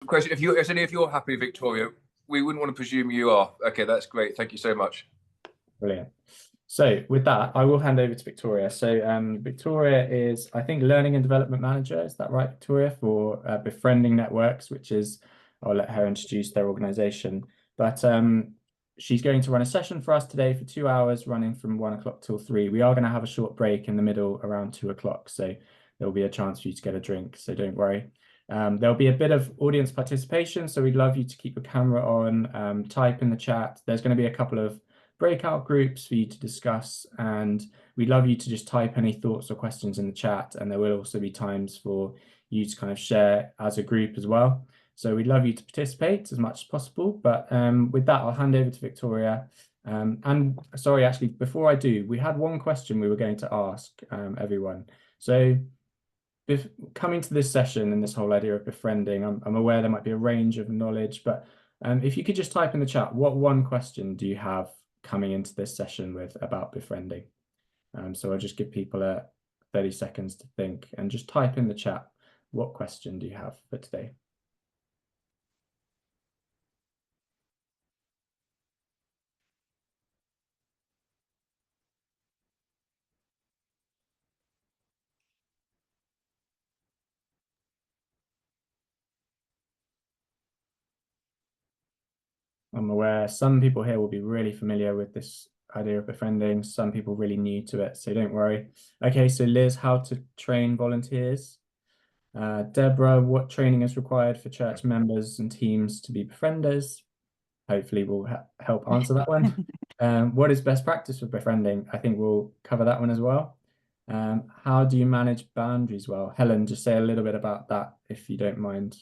Question: if you're happy, Victoria, we wouldn't want to presume you are. Okay, that's great. Thank you so much. Brilliant. So with that, I will hand over to Victoria. So Victoria is, I think, Learning and Development Manager. Is that right, Victoria, for Befriending Networks, which is, I'll let her introduce their organization. But she's going to run a session for us today for 2 hours, running from 1 o'clock till 3. We are going to have a short break in the middle around 2 o'clock. So there'll be a chance for you to get a drink. So don't worry. There'll be a bit of audience participation. So we'd love you to keep your camera on, type in the chat. There's going to be a couple of breakout groups for you to discuss, and we'd love you to just type any thoughts or questions in the chat, and there will also be times for you to kind of share as a group as well. So we'd love you to participate as much as possible, but with that, I'll hand over to Victoria. And sorry, actually, before I do, we had one question we were going to ask everyone. So coming to this session and this whole idea of befriending, I'm aware there might be a range of knowledge, but if you could just type in the chat, what one question do you have coming into this session with about befriending? So I'll just give people 30 seconds to think, and just type in the chat, what question do you have for today? I'm aware some people here will be really familiar with this idea of befriending, some people really new to it, so don't worry. Okay, so Liz, how to train volunteers. Deborah, what training is required for church members and teams to be befrienders? Hopefully we'll help answer that one. What is best practice for befriending? I think we'll cover that one as well. How do you manage boundaries well? Helen, just say a little bit about that if you don't mind.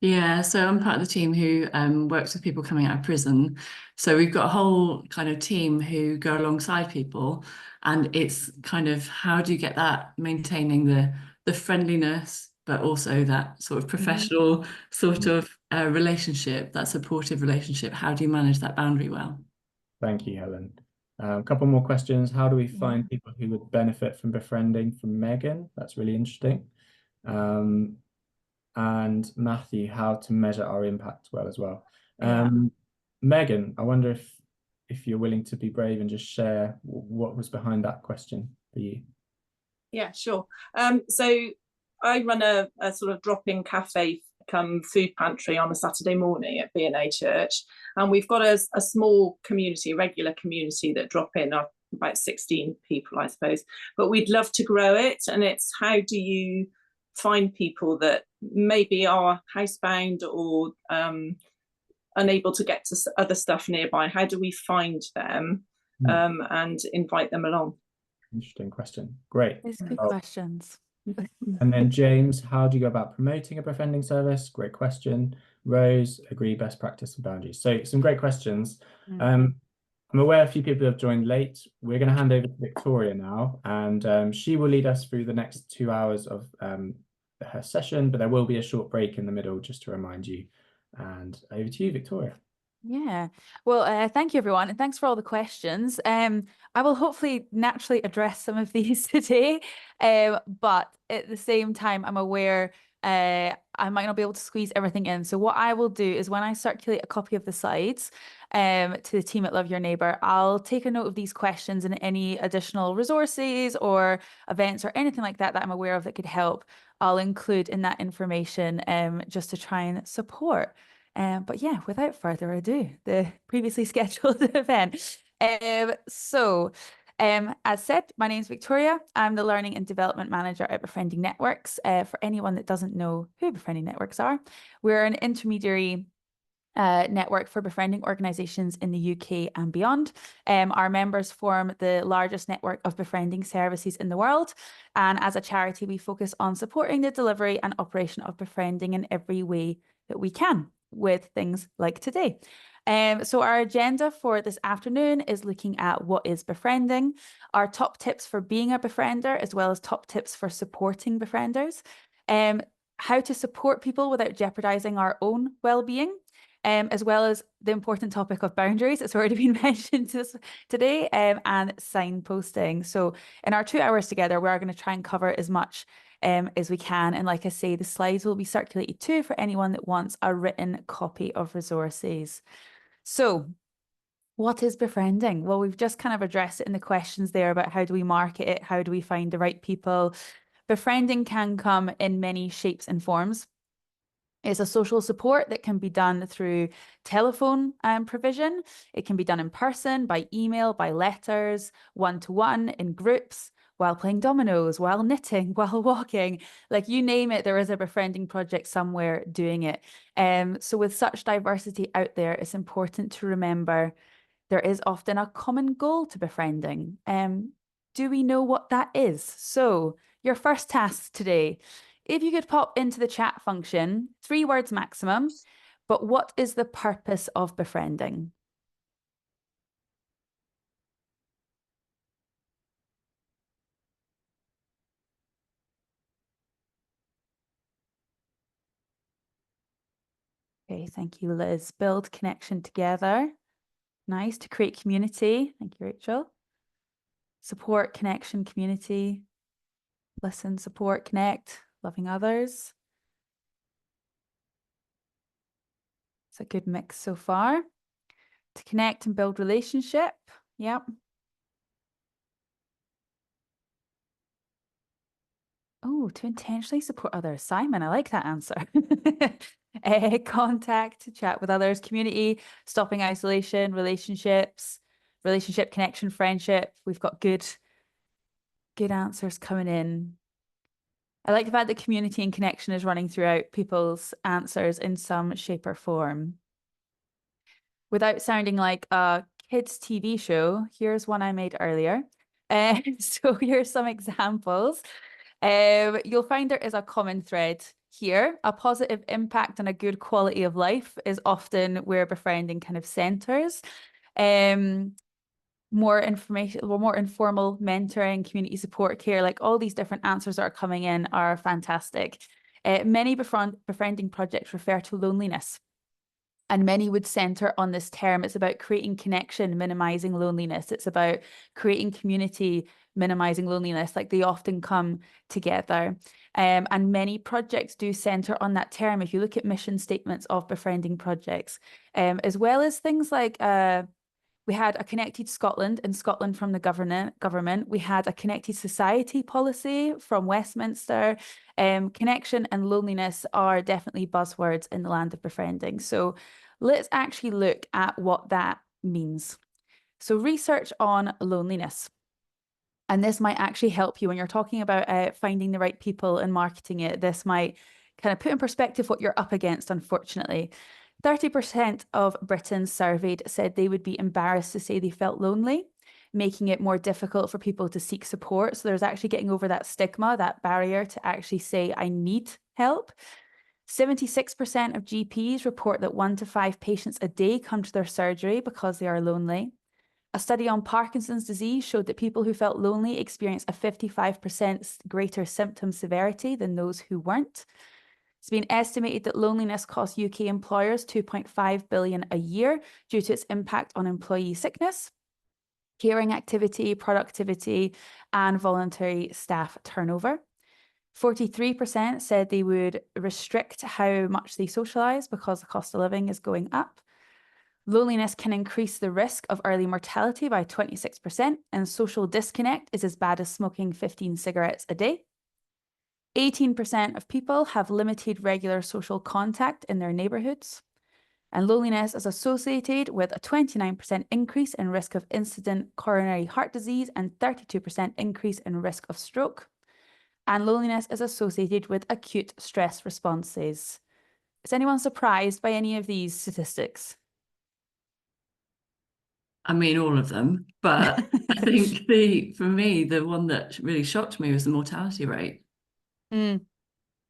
Yeah, so I'm part of the team who works with people coming out of prison. So we've got a whole kind of team who go alongside people, and it's kind of how do you get that maintaining the friendliness, but also that sort of professional sort of relationship, that supportive relationship. How do you manage that boundary well? Thank you, Helen. A couple more questions. How do we find people who would benefit from befriending? From Megan, that's really interesting. And Matthew, how to measure our impact well as well. Megan, I wonder if you're willing to be brave and just share what was behind that question for you. Yeah, sure. So I run a sort of drop-in cafe come food pantry on a Saturday morning at B&A Church, and we've got a small community, a regular community that drop in, about 16 people, I suppose, but we'd love to grow it. And it's how do you find people that maybe are housebound or unable to get to other stuff nearby? How do we find them and invite them along? Interesting question. Great. These good questions. And then James, how do you go about promoting a befriending service? Great question. Rose, agree, best practice and boundaries. So some great questions. I'm aware a few people have joined late. We're going to hand over to Victoria now, and she will lead us through the next 2 hours of her session, but there will be a short break in the middle just to remind you. And over to you, Victoria. Yeah, well, thank you, everyone, and thanks for all the questions. I will hopefully naturally address some of these today, but at the same time, I'm aware I might not be able to squeeze everything in. So what I will do is when I circulate a copy of the slides to the team at Love Your Neighbour, I'll take a note of these questions and any additional resources or events or anything like that that I'm aware of that could help. I'll include in that information just to try and support. But yeah, without further ado, the previously scheduled event. As said, my name is Victoria. I'm the Learning and Development Manager at Befriending Networks. For anyone that doesn't know who Befriending Networks are, we're an intermediary network for befriending organisations in the UK and beyond. Our members form the largest network of befriending services in the world. And as a charity, we focus on supporting the delivery and operation of befriending in every way that we can, with things like today. So our agenda for this afternoon is looking at what is befriending, our top tips for being a befriender, as well as top tips for supporting befrienders, how to support people without jeopardizing our own well-being, as well as the important topic of boundaries. It's already been mentioned today, and signposting. So in our 2 hours together, we are going to try and cover as much as we can. And like I say, the slides will be circulated too for anyone that wants a written copy of resources. So what is befriending? Well, we've just kind of addressed it in the questions there about how do we market it? How do we find the right people? Befriending can come in many shapes and forms. It's a social support that can be done through telephone provision. It can be done in person, by email, by letters, one-to-one, in groups, while playing dominoes, while knitting, while walking. Like you name it, there is a befriending project somewhere doing it. So with such diversity out there, it's important to remember there is often a common goal to befriending. Do we know what that is? So your first task today, if you could pop into the chat function, 3 words maximum, but what is the purpose of befriending? Okay, thank you, Liz. Build connection together. Nice, to create community. Thank you, Rachel. Support, connection, community. Listen, support, connect, loving others. It's a good mix so far. To connect and build relationship. Yep. Oh, to intentionally support others. Simon, I like that answer. Contact, to chat with others, community, stopping isolation, relationships, relationship, connection, friendship. We've got good answers coming in. I like the fact that community and connection is running throughout people's answers in some shape or form. Without sounding like a kids' TV show, here's one I made earlier. So here's some examples. You'll find there is a common thread here. A positive impact and a good quality of life is often where befriending kind of centers. More information, or more informal mentoring, community support, care, like all these different answers that are coming in are fantastic. Many befriending projects refer to loneliness, and many would center on this term. It's about creating connection, minimizing loneliness. It's about creating community, minimizing loneliness. Like they often come together. And many projects do center on that term. If you look at mission statements of befriending projects, as well as things like we had a Connected Scotland in Scotland from the government. We had a Connected Society policy from Westminster. Connection and loneliness are definitely buzzwords in the land of befriending. So let's actually look at what that means. So research on loneliness. And this might actually help you when you're talking about finding the right people and marketing it. This might kind of put in perspective what you're up against, unfortunately. 30% of Britons surveyed said they would be embarrassed to say they felt lonely, making it more difficult for people to seek support. So there's actually getting over that stigma, that barrier to actually say, I need help. 76% of GPs report that 1 to 5 patients a day come to their surgery because they are lonely. A study on Parkinson's disease showed that people who felt lonely experienced a 55% greater symptom severity than those who weren't. It's been estimated that loneliness costs UK employers $2.5 billion a year due to its impact on employee sickness, caring activity, productivity, and voluntary staff turnover. 43% said they would restrict how much they socialise because the cost of living is going up. Loneliness can increase the risk of early mortality by 26%, and social disconnect is as bad as smoking 15 cigarettes a day. 18% of people have limited regular social contact in their neighbourhoods, and loneliness is associated with a 29% increase in risk of incident coronary heart disease and 32% increase in risk of stroke. And loneliness is associated with acute stress responses. Is anyone surprised by any of these statistics? I mean, all of them, but I think for me, the one that really shocked me was the mortality rate. Mm.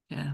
Yeah.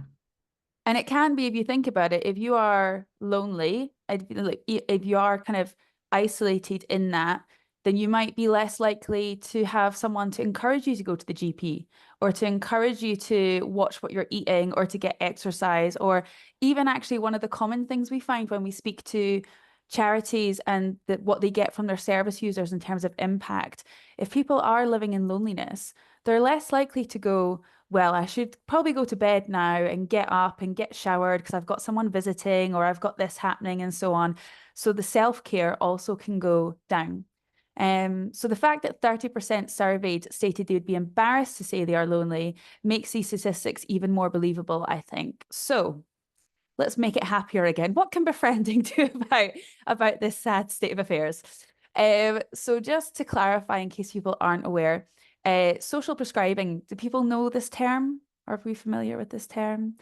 And it can be, if you think about it, if you are lonely, if you are kind of isolated in that, then you might be less likely to have someone to encourage you to go to the GP, or to encourage you to watch what you're eating, or to get exercise, or even actually one of the common things we find when we speak to charities and what they get from their service users in terms of impact. If people are living in loneliness, they're less likely to go well, I should probably go to bed now and get up and get showered because I've got someone visiting or I've got this happening and so on. So the self-care also can go down. So the fact that 30% surveyed stated they would be embarrassed to say they are lonely makes these statistics even more believable, I think. So let's make it happier again. What can befriending do about this sad state of affairs? So just to clarify, in case people aren't aware, social prescribing, do people know this term? Are we familiar with this term?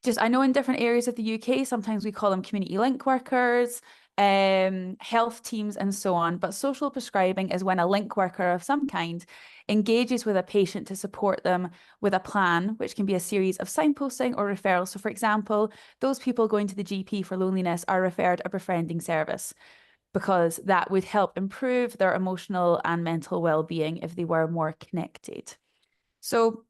Just, I know in different areas of the UK, sometimes we call them community link workers, health teams and so on. But social prescribing is when a link worker of some kind engages with a patient to support them with a plan, which can be a series of signposting or referrals. So for example, those people going to the GP for loneliness are referred a befriending service because that would help improve their emotional and mental well-being if they were more connected. So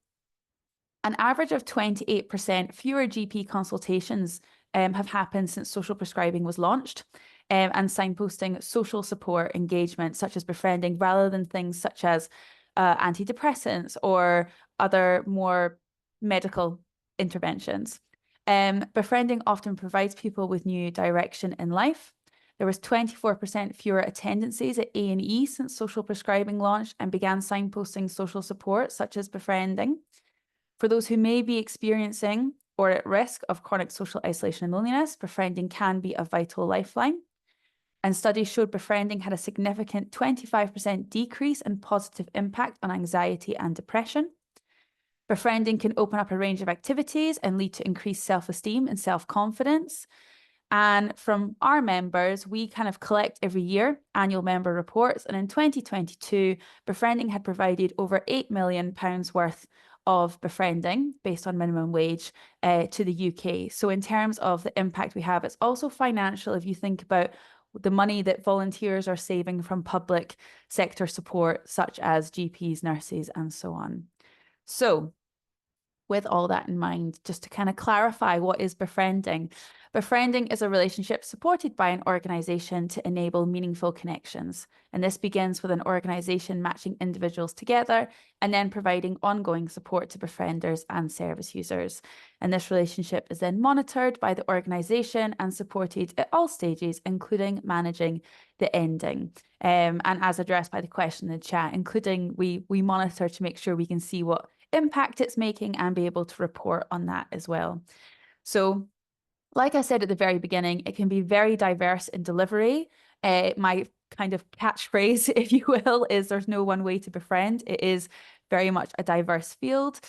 an average of 28% fewer GP consultations have happened since social prescribing was launched, and signposting social support engagement such as befriending rather than things such as antidepressants or other more medical interventions. Befriending often provides people with new direction in life. There was 24% fewer attendances at A&E since social prescribing launched and began signposting social support such as befriending. For those who may be experiencing or at risk of chronic social isolation and loneliness, befriending can be a vital lifeline. And studies showed befriending had a significant 25% decrease in positive impact on anxiety and depression. Befriending can open up a range of activities and lead to increased self-esteem and self-confidence. And from our members, we kind of collect every year annual member reports. And in 2022, befriending had provided over £8 million worth of befriending based on minimum wage to the UK. So in terms of the impact we have, it's also financial if you think about the money that volunteers are saving from public sector support, such as GPs, nurses, and so on. So with all that in mind, just to kind of clarify what is befriending. Befriending is a relationship supported by an organisation to enable meaningful connections. And this begins with an organisation matching individuals together and then providing ongoing support to befrienders and service users. And this relationship is then monitored by the organisation and supported at all stages, including managing the ending. And as addressed by the question in the chat, including we monitor to make sure we can see what impact it's making and be able to report on that as well. So like I said at the very beginning, it can be very diverse in delivery. My kind of catchphrase, if you will, is there's no one way to befriend. It is very much a diverse field,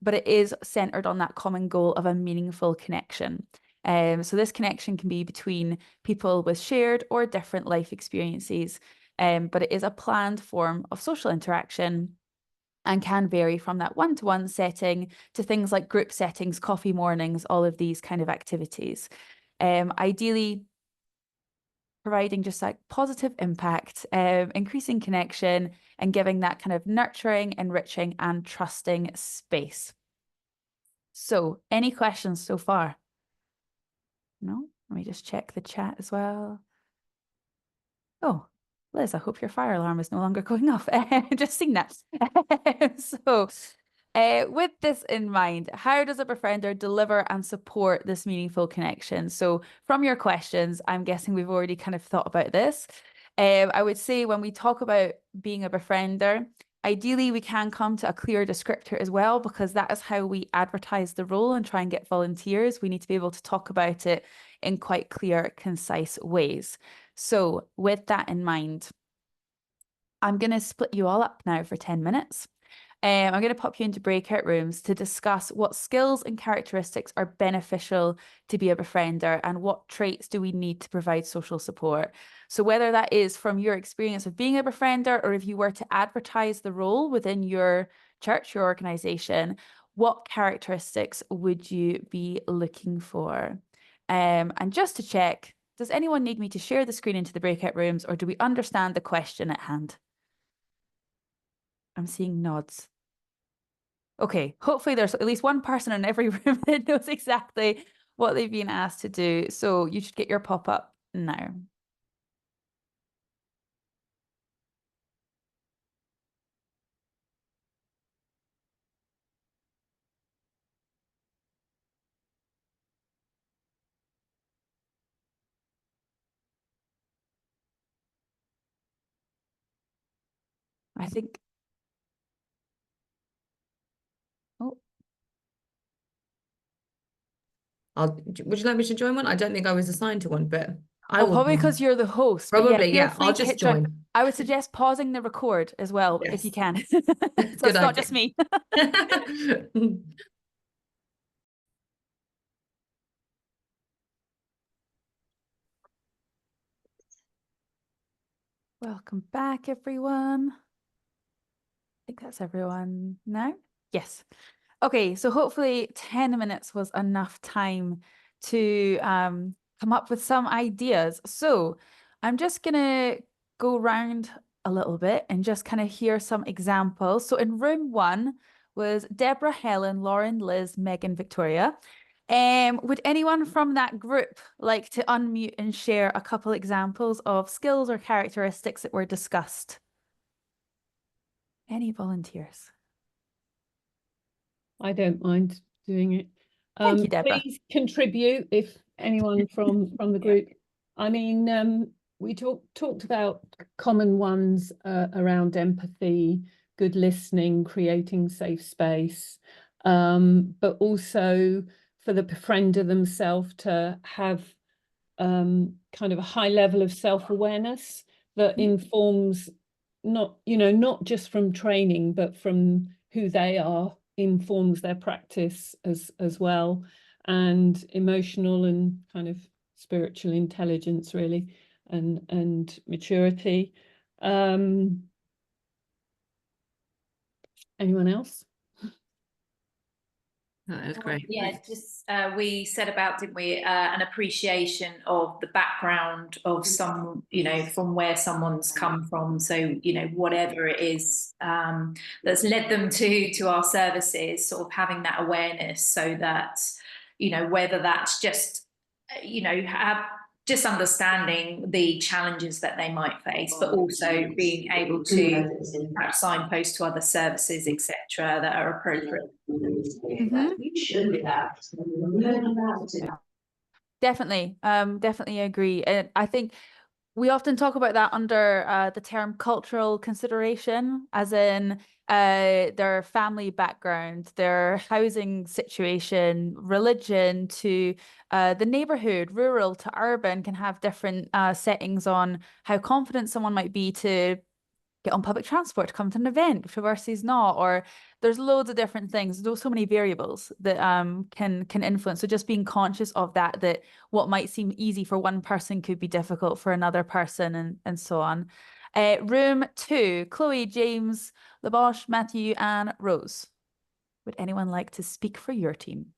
but it is centered on that common goal of a meaningful connection. So this connection can be between people with shared or different life experiences, but it is a planned form of social interaction and can vary from that one-to-one setting to things like group settings, coffee mornings, all of these kind of activities. Ideally, providing just like positive impact, increasing connection, and giving that kind of nurturing, enriching, and trusting space. So, any questions so far? No? Let me just check the chat as well. Oh, Liz, I hope your fire alarm is no longer going off. Just seen that. So, with this in mind, how does a befriender deliver and support this meaningful connection? So from your questions, I'm guessing we've already kind of thought about this. I would say when we talk about being a befriender, ideally we can come to a clear descriptor as well, because that is how we advertise the role and try and get volunteers. We need to be able to talk about it in quite clear, concise ways. So with that in mind, I'm going to split you all up now for 10 minutes. I'm going to pop you into breakout rooms to discuss what skills and characteristics are beneficial to be a befriender and what traits do we need to provide social support. So whether that is from your experience of being a befriender or if you were to advertise the role within your church, your organization, what characteristics would you be looking for? And just to check, does anyone need me to share the screen into the breakout rooms or do we understand the question at hand? I'm seeing nods. Okay, hopefully there's at least one person in every room that knows exactly what they've been asked to do. So you should get your pop-up now. I think. Oh, would you like me to join one? I don't think I was assigned to one, but I will probably join. because you're the host. But Probably, feel yeah. free I'll to just hit join. join. I would suggest pausing the record as well, if you Yes. can. So Good it's not idea. just me. Welcome back, everyone. I think that's everyone now. Yes. Okay, so hopefully 10 minutes was enough time to come up with some ideas. So I'm just gonna go around a little bit and just kind of hear some examples. So in room 1 was Deborah, Helen, Lauren, Liz, Megan, Victoria. Would anyone from that group like to unmute and share a couple examples of skills or characteristics that were discussed? Any volunteers? I don't mind doing it. Thank you, Deborah. Please contribute if anyone from the group. I mean, we talked about common ones around empathy, good listening, creating safe space, but also for the befriender themselves to have kind of a high level of self-awareness that informs not just from training, but from who they are, informs their practice as well, and emotional and kind of spiritual intelligence really, and maturity. Anyone else? That's great. Yeah, just we said about, didn't we, an appreciation of the background of some, from where someone's come from. So, whatever it is that's led them to our services, sort of having that awareness so that, whether that's just, just understanding the challenges that they might face, but also being able to perhaps signpost to other services, etc., that are appropriate. Definitely, definitely agree. And I think we often talk about that under the term cultural consideration, as in their family background, their housing situation, religion to the neighborhood, rural to urban, can have different settings on how confident someone might be to get on public transport to come to an event versus not, or there's loads of different things. There's so many variables that can influence. So just being conscious of that what might seem easy for one person could be difficult for another person, and so on. Room 2, Chloe, James, Labosh, Matthew, and Rose. Would anyone like to speak for your team?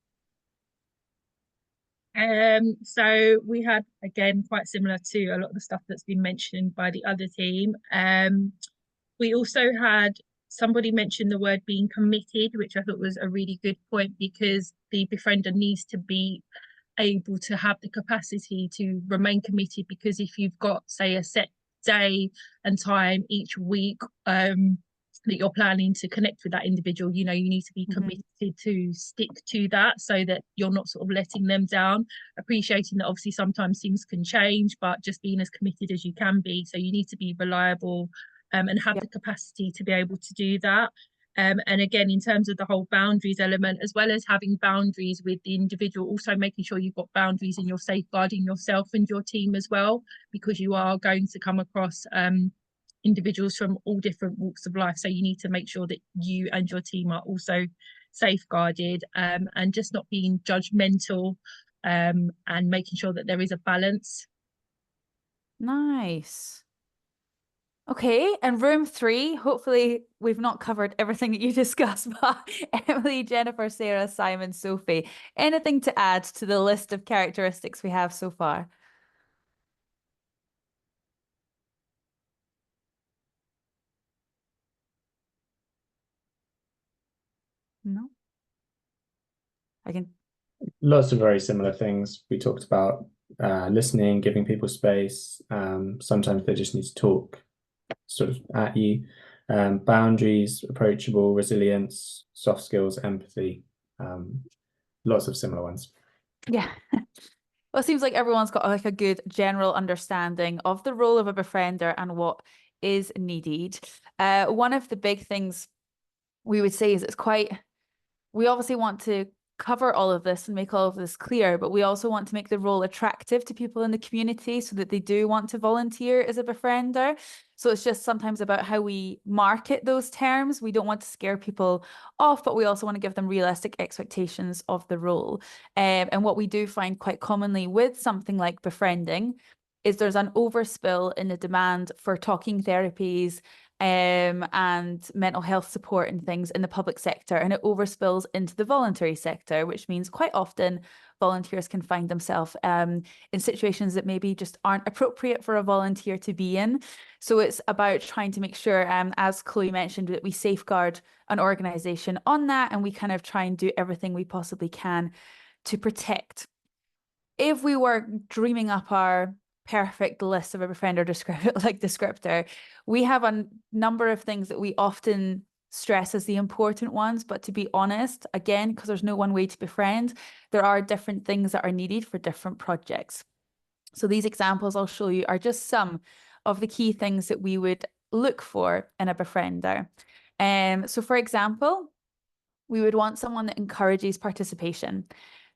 So we had, again, quite similar to a lot of the stuff that's been mentioned by the other team. We also had somebody mention the word being committed, which I thought was a really good point, because the befriender needs to be able to have the capacity to remain committed, because if you've got, say, a set day and time each week that you're planning to connect with that individual, you need to be committed to stick to that, so that you're not sort of letting them down, appreciating that obviously sometimes things can change, but just being as committed as you can be. So you need to be reliable and have the capacity to be able to do that. And again, in terms of the whole boundaries element, as well as having boundaries with the individual, also making sure you've got boundaries and you're safeguarding yourself and your team as well, because you are going to come across individuals from all different walks of life. So you need to make sure that you and your team are also safeguarded, and just not being judgmental, and making sure that there is a balance. Nice. Okay, and room 3, hopefully we've not covered everything that you discussed, but Emily, Jennifer, Sarah, Simon, Sophie, anything to add to the list of characteristics we have so far? No? I can... Lots of very similar things. We talked about listening, giving people space. Sometimes they just need to talk sort of at you. Boundaries, approachable, resilience, soft skills, empathy. Lots of similar ones. Yeah. Well, it seems like everyone's got like a good general understanding of the role of a befriender and what is needed. One of the big things we would say is we obviously want to cover all of this and make all of this clear, but we also want to make the role attractive to people in the community so that they do want to volunteer as a befriender. So it's just sometimes about how we market those terms. We don't want to scare people off, but we also want to give them realistic expectations of the role. And what we do find quite commonly with something like befriending is there's an overspill in the demand for talking therapies and mental health support and things in the public sector, and it overspills into the voluntary sector, which means quite often volunteers can find themselves in situations that maybe just aren't appropriate for a volunteer to be in. So it's about trying to make sure, as Chloe mentioned, that we safeguard an organisation on that, and we kind of try and do everything we possibly can to protect. If we were dreaming up our perfect list of a befriender descriptor, we have a number of things that we often stress as the important ones, but to be honest, again, because there's no one way to befriend, there are different things that are needed for different projects. So these examples I'll show you are just some of the key things that we would look for in a befriender. So for example, we would want someone that encourages participation.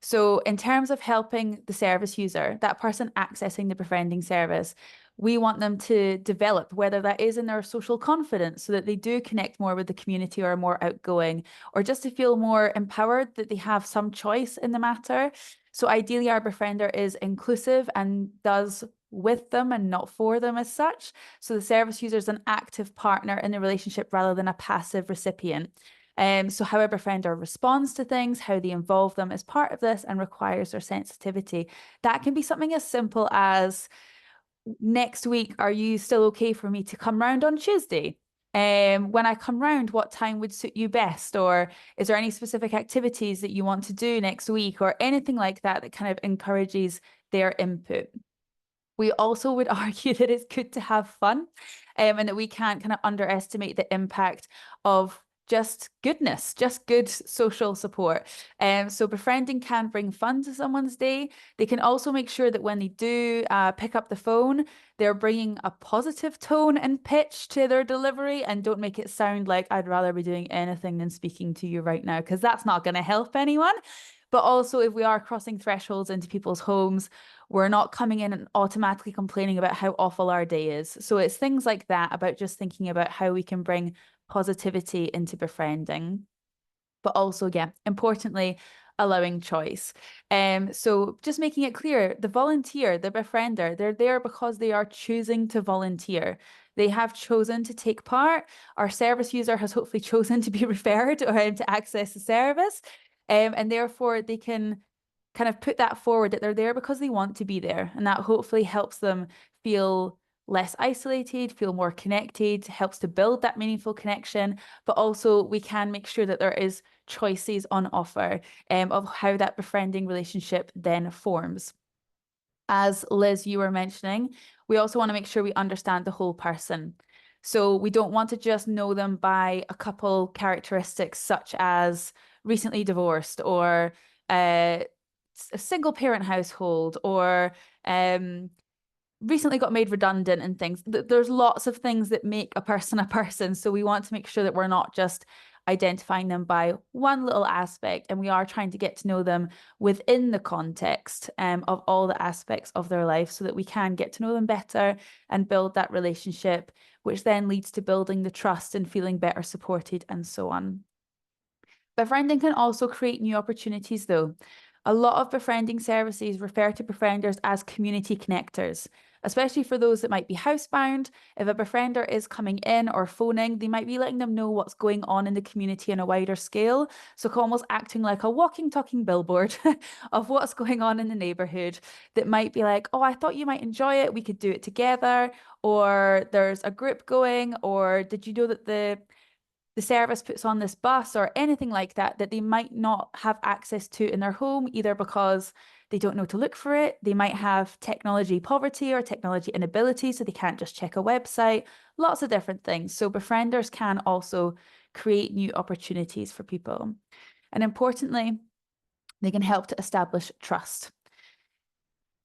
So in terms of helping the service user, that person accessing the befriending service, we want them to develop, whether that is in their social confidence so that they do connect more with the community or are more outgoing, or just to feel more empowered that they have some choice in the matter. So ideally our befriender is inclusive and does with them and not for them as such. So the service user is an active partner in the relationship rather than a passive recipient. So how a befriender responds to things, how they involve them as part of this and requires their sensitivity. That can be something as simple as, next week, are you still okay for me to come round on Tuesday? When I come round, what time would suit you best? Or is there any specific activities that you want to do next week, or anything like that that kind of encourages their input? We also would argue that it's good to have fun, and that we can't kind of underestimate the impact of just goodness, just good social support. So befriending can bring fun to someone's day. They can also make sure that when they do pick up the phone, they're bringing a positive tone and pitch to their delivery, and don't make it sound like I'd rather be doing anything than speaking to you right now, because that's not going to help anyone. But also, if we are crossing thresholds into people's homes, we're not coming in and automatically complaining about how awful our day is. So it's things like that, about just thinking about how we can bring positivity into befriending. But also, yeah, importantly, allowing choice. So just making it clear, the volunteer, the befriender, they're there because they are choosing to volunteer. They have chosen to take part. Our service user has hopefully chosen to be referred or to access the service. And therefore they can kind of put that forward, that they're there because they want to be there. And that hopefully helps them feel less isolated, feel more connected, helps to build that meaningful connection. But also we can make sure that there is choices on offer of how that befriending relationship then forms. As Liz, you were mentioning, we also want to make sure we understand the whole person. So we don't want to just know them by a couple characteristics such as recently divorced, or a single parent household, or recently got made redundant and things. There's lots of things that make a person. So we want to make sure that we're not just identifying them by one little aspect, and we are trying to get to know them within the context of all the aspects of their life, so that we can get to know them better and build that relationship, which then leads to building the trust and feeling better supported and so on. Befriending can also create new opportunities though. A lot of befriending services refer to befrienders as community connectors, especially for those that might be housebound. If a befriender is coming in or phoning, they might be letting them know what's going on in the community on a wider scale. So almost acting like a walking, talking billboard of what's going on in the neighborhood, that might be like, oh, I thought you might enjoy it, we could do it together, or there's a group going, or did you know that the service puts on this bus, or anything like that, that they might not have access to in their home, either because they don't know to look for it, they might have technology poverty or technology inability, so they can't just check a website, lots of different things. So befrienders can also create new opportunities for people. And importantly, they can help to establish trust.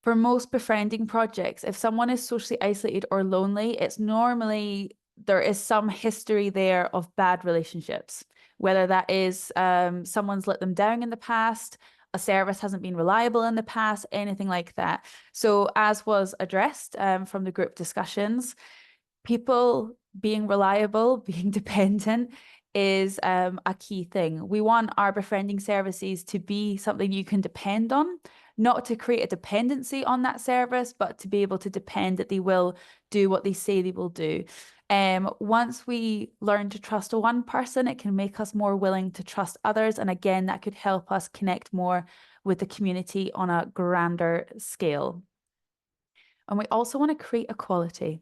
For most befriending projects, if someone is socially isolated or lonely, it's normally there is some history there of bad relationships, whether that is someone's let them down in the past, a service hasn't been reliable in the past, anything like that. So as was addressed from the group discussions, people being reliable, being dependent is a key thing. We want our befriending services to be something you can depend on, not to create a dependency on that service, but to be able to depend that they will do what they say they will do. Once we learn to trust one person, it can make us more willing to trust others. And again, that could help us connect more with the community on a grander scale. And we also want to create equality.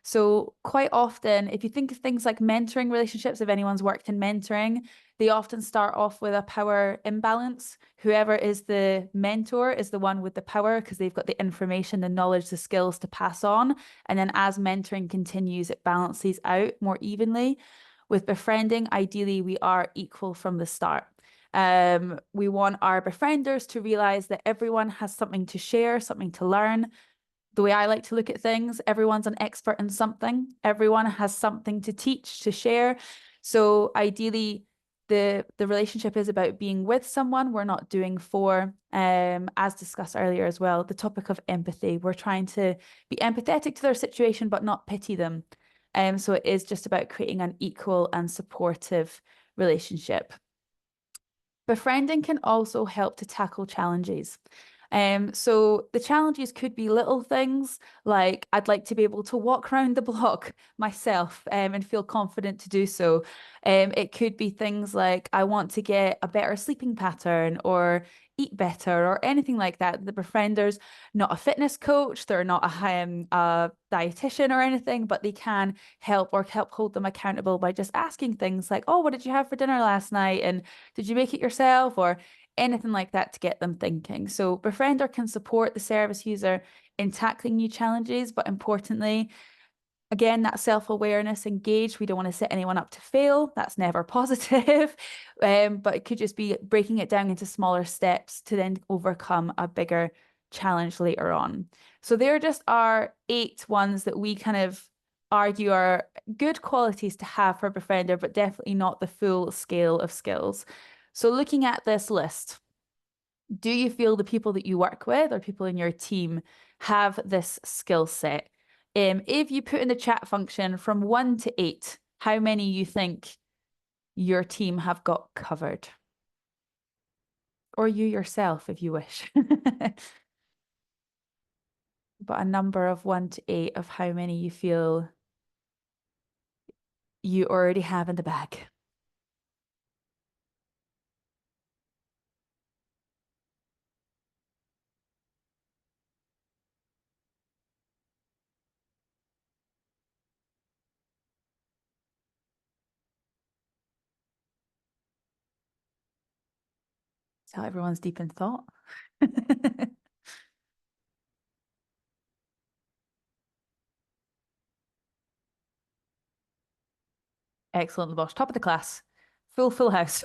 So quite often, if you think of things like mentoring relationships, if anyone's worked in mentoring, they often start off with a power imbalance. Whoever is the mentor is the one with the power because they've got the information, the knowledge, the skills to pass on. And then as mentoring continues, it balances out more evenly. With befriending, ideally, we are equal from the start. We want our befrienders to realize that everyone has something to share, something to learn. The way I like to look at things, everyone's an expert in something. Everyone has something to teach, to share. So ideally, the relationship is about being with someone. We're not doing for, as discussed earlier as well, the topic of empathy. We're trying to be empathetic to their situation, but not pity them. So it is just about creating an equal and supportive relationship. Befriending can also help to tackle challenges. So the challenges could be little things like I'd like to be able to walk around the block myself and feel confident to do so. It could be things like I want to get a better sleeping pattern or eat better or anything like that. The befriender's not a fitness coach, they're not a dietitian or anything, but they can help hold them accountable by just asking things like, oh, what did you have for dinner last night? And did you make it yourself? Or anything like that to get them thinking. So Befriender can support the service user in tackling new challenges, but importantly, again, that self-awareness, engage. We don't want to set anyone up to fail. That's never positive. But it could just be breaking it down into smaller steps to then overcome a bigger challenge later on. So there just are 8 ones that we kind of argue are good qualities to have for a Befriender, but definitely not the full scale of skills. So looking at this list, do you feel the people that you work with or people in your team have this skill set? If you put in the chat function from 1 to 8, how many you think your team have got covered? Or you yourself, if you wish. But a number of 1 to 8 of how many you feel you already have in the bag. So everyone's deep in thought. Excellent, Bosch. Top of the class. Full house.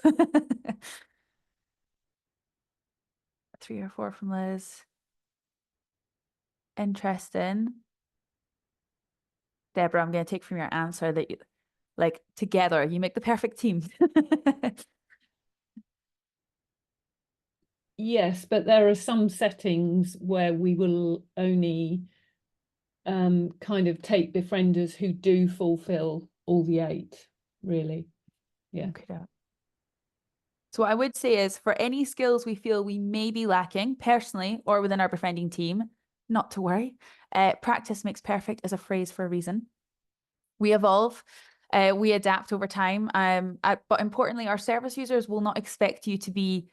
3 or 4 from Liz. Interesting. Deborah, I'm going to take from your answer that you, like, together, you make the perfect team. Yes, but there are some settings where we will only kind of take befrienders who do fulfill all the 8, really. Yeah. Okay. So what I would say is for any skills we feel we may be lacking personally or within our befriending team, not to worry. Practice makes perfect is a phrase for a reason. We evolve, we adapt over time. But importantly, our service users will not expect you to be,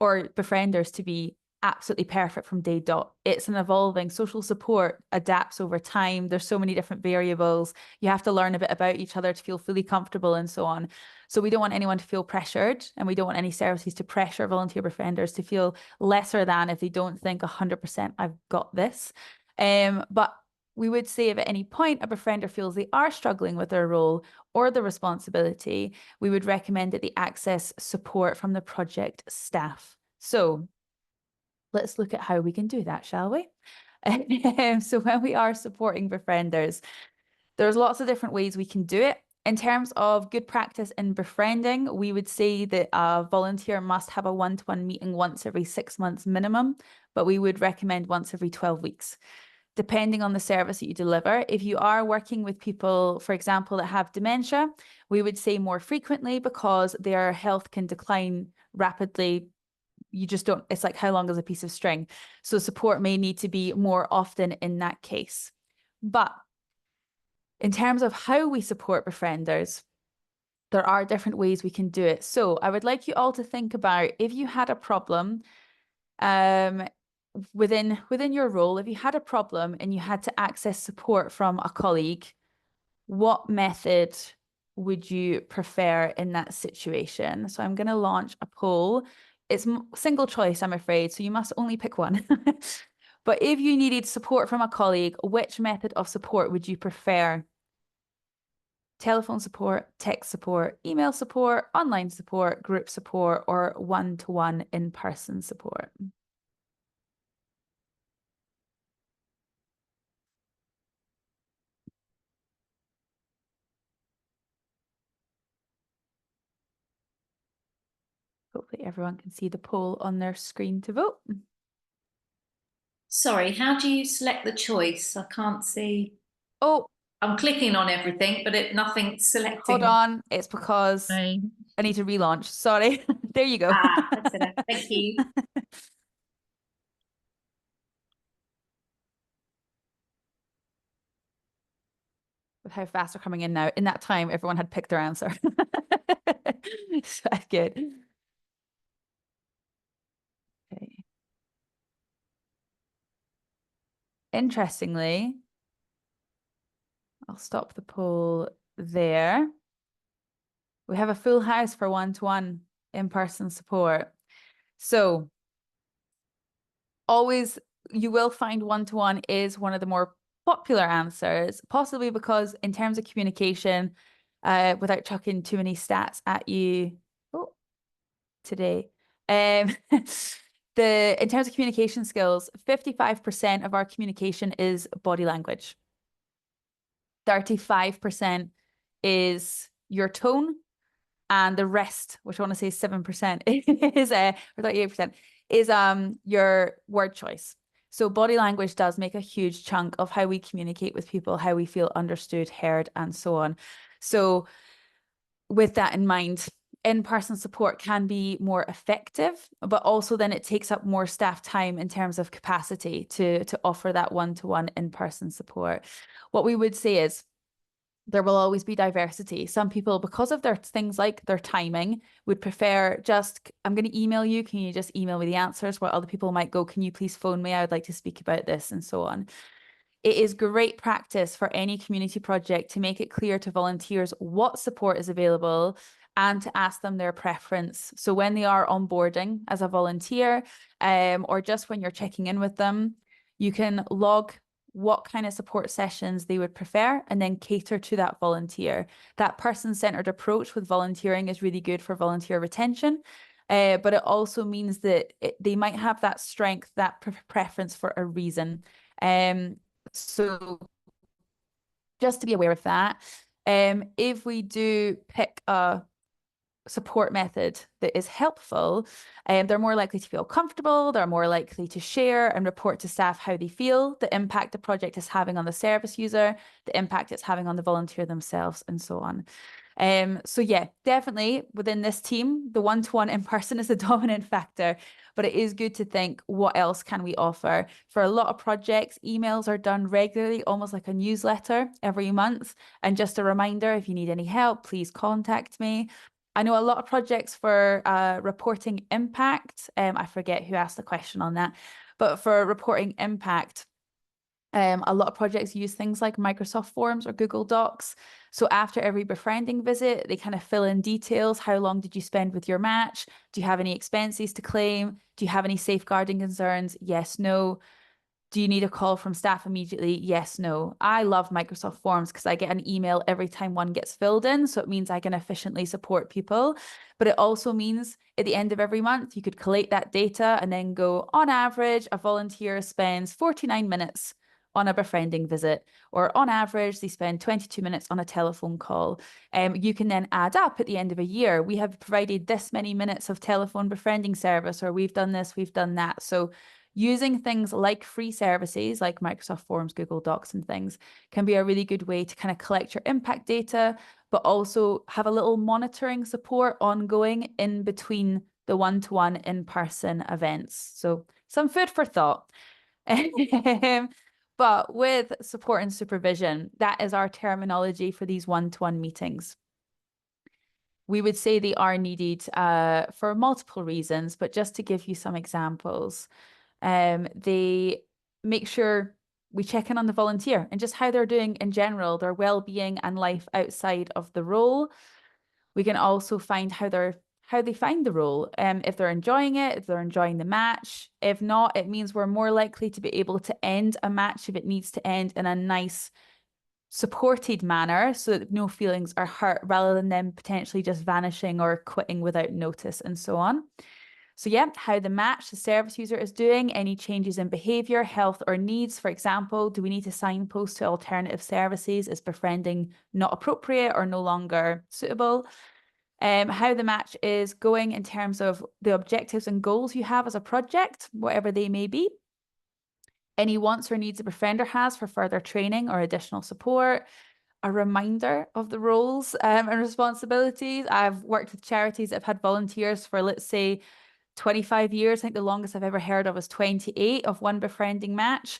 or befrienders to be absolutely perfect from day dot. It's an evolving social support, adapts over time. There's so many different variables. You have to learn a bit about each other to feel fully comfortable and so on. So we don't want anyone to feel pressured, and we don't want any services to pressure volunteer befrienders to feel lesser than if they don't think 100% I've got this. But we would say if at any point a befriender feels they are struggling with their role or the responsibility, we would recommend that they access support from the project staff. So let's look at how we can do that, shall we? So when we are supporting befrienders, there's lots of different ways we can do it. In terms of good practice in befriending, we would say that a volunteer must have a one-to-one meeting once every 6 months minimum, but we would recommend once every 12 weeks. Depending on the service that you deliver. If you are working with people, for example, that have dementia, we would say more frequently because their health can decline rapidly. You just don't, it's like how long is a piece of string? So support may need to be more often in that case. But in terms of how we support befrienders, there are different ways we can do it. So I would like you all to think about if you had a problem within your role, if you had a problem and you had to access support from a colleague, what method would you prefer in that situation? So I'm going to launch a poll. It's single choice, I'm afraid, so you must only pick one. But if you needed support from a colleague, which method of support would you prefer? Telephone support, text support, email support, online support, group support, or one-to-one in-person support? Hopefully everyone can see the poll on their screen to vote. Sorry, how do you select the choice? I can't see. Oh, I'm clicking on everything, but nothing's selecting. hold on. It's because I need to relaunch. Sorry. There you go. That's enough. Thank you. With how fast they're coming in now. In that time, everyone had picked their answer. So that's good. Okay. Interestingly, I'll stop the poll there. We have a full house for one-to-one in-person support. So always, you will find one-to-one is one of the more popular answers, possibly because in terms of communication, without chucking too many stats at you today, in terms of communication skills, 55% of our communication is body language. 35% is your tone, and the rest, which I want to say is 7%, is or 38% is your word choice. So body language does make a huge chunk of how we communicate with people, how we feel understood, heard, and so on. So with that in mind, in-person support can be more effective, but also then it takes up more staff time in terms of capacity to offer that one-to-one in-person support. What we would say is there will always be diversity. Some people, because of their things like their timing, would prefer just, I'm going to email you. Can you just email me the answers? While other people might go, can you please phone me? I would like to speak about this, and so on. It is great practice for any community project to make it clear to volunteers what support is available and to ask them their preference. So when they are onboarding as a volunteer, or just when you're checking in with them, you can log what kind of support sessions they would prefer and then cater to that volunteer. That person-centered approach with volunteering is really good for volunteer retention, but it also means that they might have that strength, that preference for a reason. So just to be aware of that, if we do pick a support method that is helpful, they're more likely to feel comfortable, they're more likely to share and report to staff how they feel, the impact the project is having on the service user, the impact it's having on the volunteer themselves, and so on. So yeah, definitely within this team, the one-to-one in person is the dominant factor, but it is good to think, what else can we offer? For a lot of projects, emails are done regularly, almost like a newsletter every month. And just a reminder, if you need any help, please contact me. I know a lot of projects for reporting impact, I forget who asked the question on that, but for reporting impact, a lot of projects use things like Microsoft Forms or Google Docs. So after every befriending visit, they kind of fill in details. How long did you spend with your match? Do you have any expenses to claim? Do you have any safeguarding concerns? Yes, no. Do you need a call from staff immediately? Yes, no. I love Microsoft Forms because I get an email every time one gets filled in. So it means I can efficiently support people. But it also means at the end of every month, you could collate that data and then go, on average, a volunteer spends 49 minutes on a befriending visit, or on average, they spend 22 minutes on a telephone call. You can then add up at the end of a year. We have provided this many minutes of telephone befriending service, or we've done this, we've done that. So using things like free services like Microsoft Forms, Google Docs and things can be a really good way to kind of collect your impact data, but also have a little monitoring support ongoing in between the one-to-one in-person events. So some food for thought. But with support and supervision, that is our terminology for these one-to-one meetings. We would say they are needed for multiple reasons, but just to give you some examples, they make sure we check in on the volunteer and just how they're doing in general, their well-being and life outside of the role. We can also find how they find the role, if they're enjoying it, if they're enjoying the match. If not, it means we're more likely to be able to end a match if it needs to end in a nice, supported manner so that no feelings are hurt, rather than them potentially just vanishing or quitting without notice and so on. So yeah, how the match the service user is doing, any changes in behavior, health or needs. For example, do we need to signpost to alternative services? Is befriending not appropriate or no longer suitable? How the match is going in terms of the objectives and goals you have as a project, whatever they may be. Any wants or needs a befriender has for further training or additional support. A reminder of the roles and responsibilities. I've worked with charities that have had volunteers for, let's say, 25 years. I think the longest I've ever heard of is 28 of one befriending match.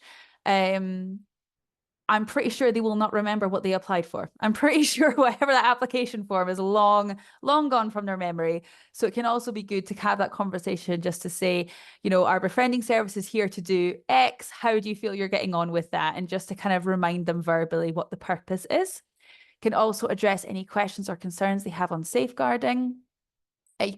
I'm pretty sure they will not remember what they applied for. I'm pretty sure whatever that application form is long gone from their memory. So it can also be good to have that conversation just to say, you know, our befriending service is here to do X. How do you feel you're getting on with that? And just to kind of remind them verbally what the purpose is. Can also address any questions or concerns they have on safeguarding.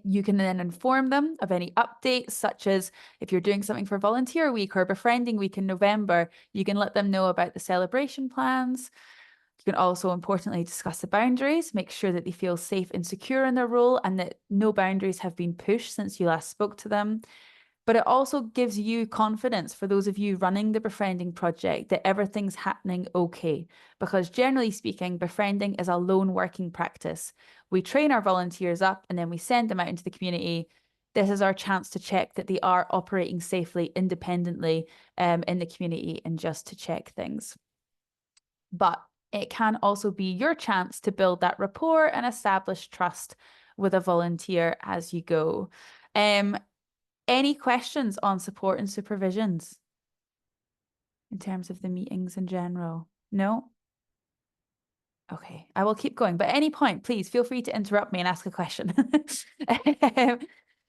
You can then inform them of any updates, such as if you're doing something for Volunteer Week or Befriending Week in November, you can let them know about the celebration plans. You can also importantly discuss the boundaries, make sure that they feel safe and secure in their role and that no boundaries have been pushed since you last spoke to them. But it also gives you confidence, for those of you running the befriending project, that everything's happening okay. Because generally speaking, befriending is a lone working practice. We train our volunteers up and then we send them out into the community. This is our chance to check that they are operating safely, independently in the community, and just to check things. But it can also be your chance to build that rapport and establish trust with a volunteer as you go. Any questions on support and supervisions in terms of the meetings in general? No? Okay, I will keep going. But at any point, please feel free to interrupt me and ask a question.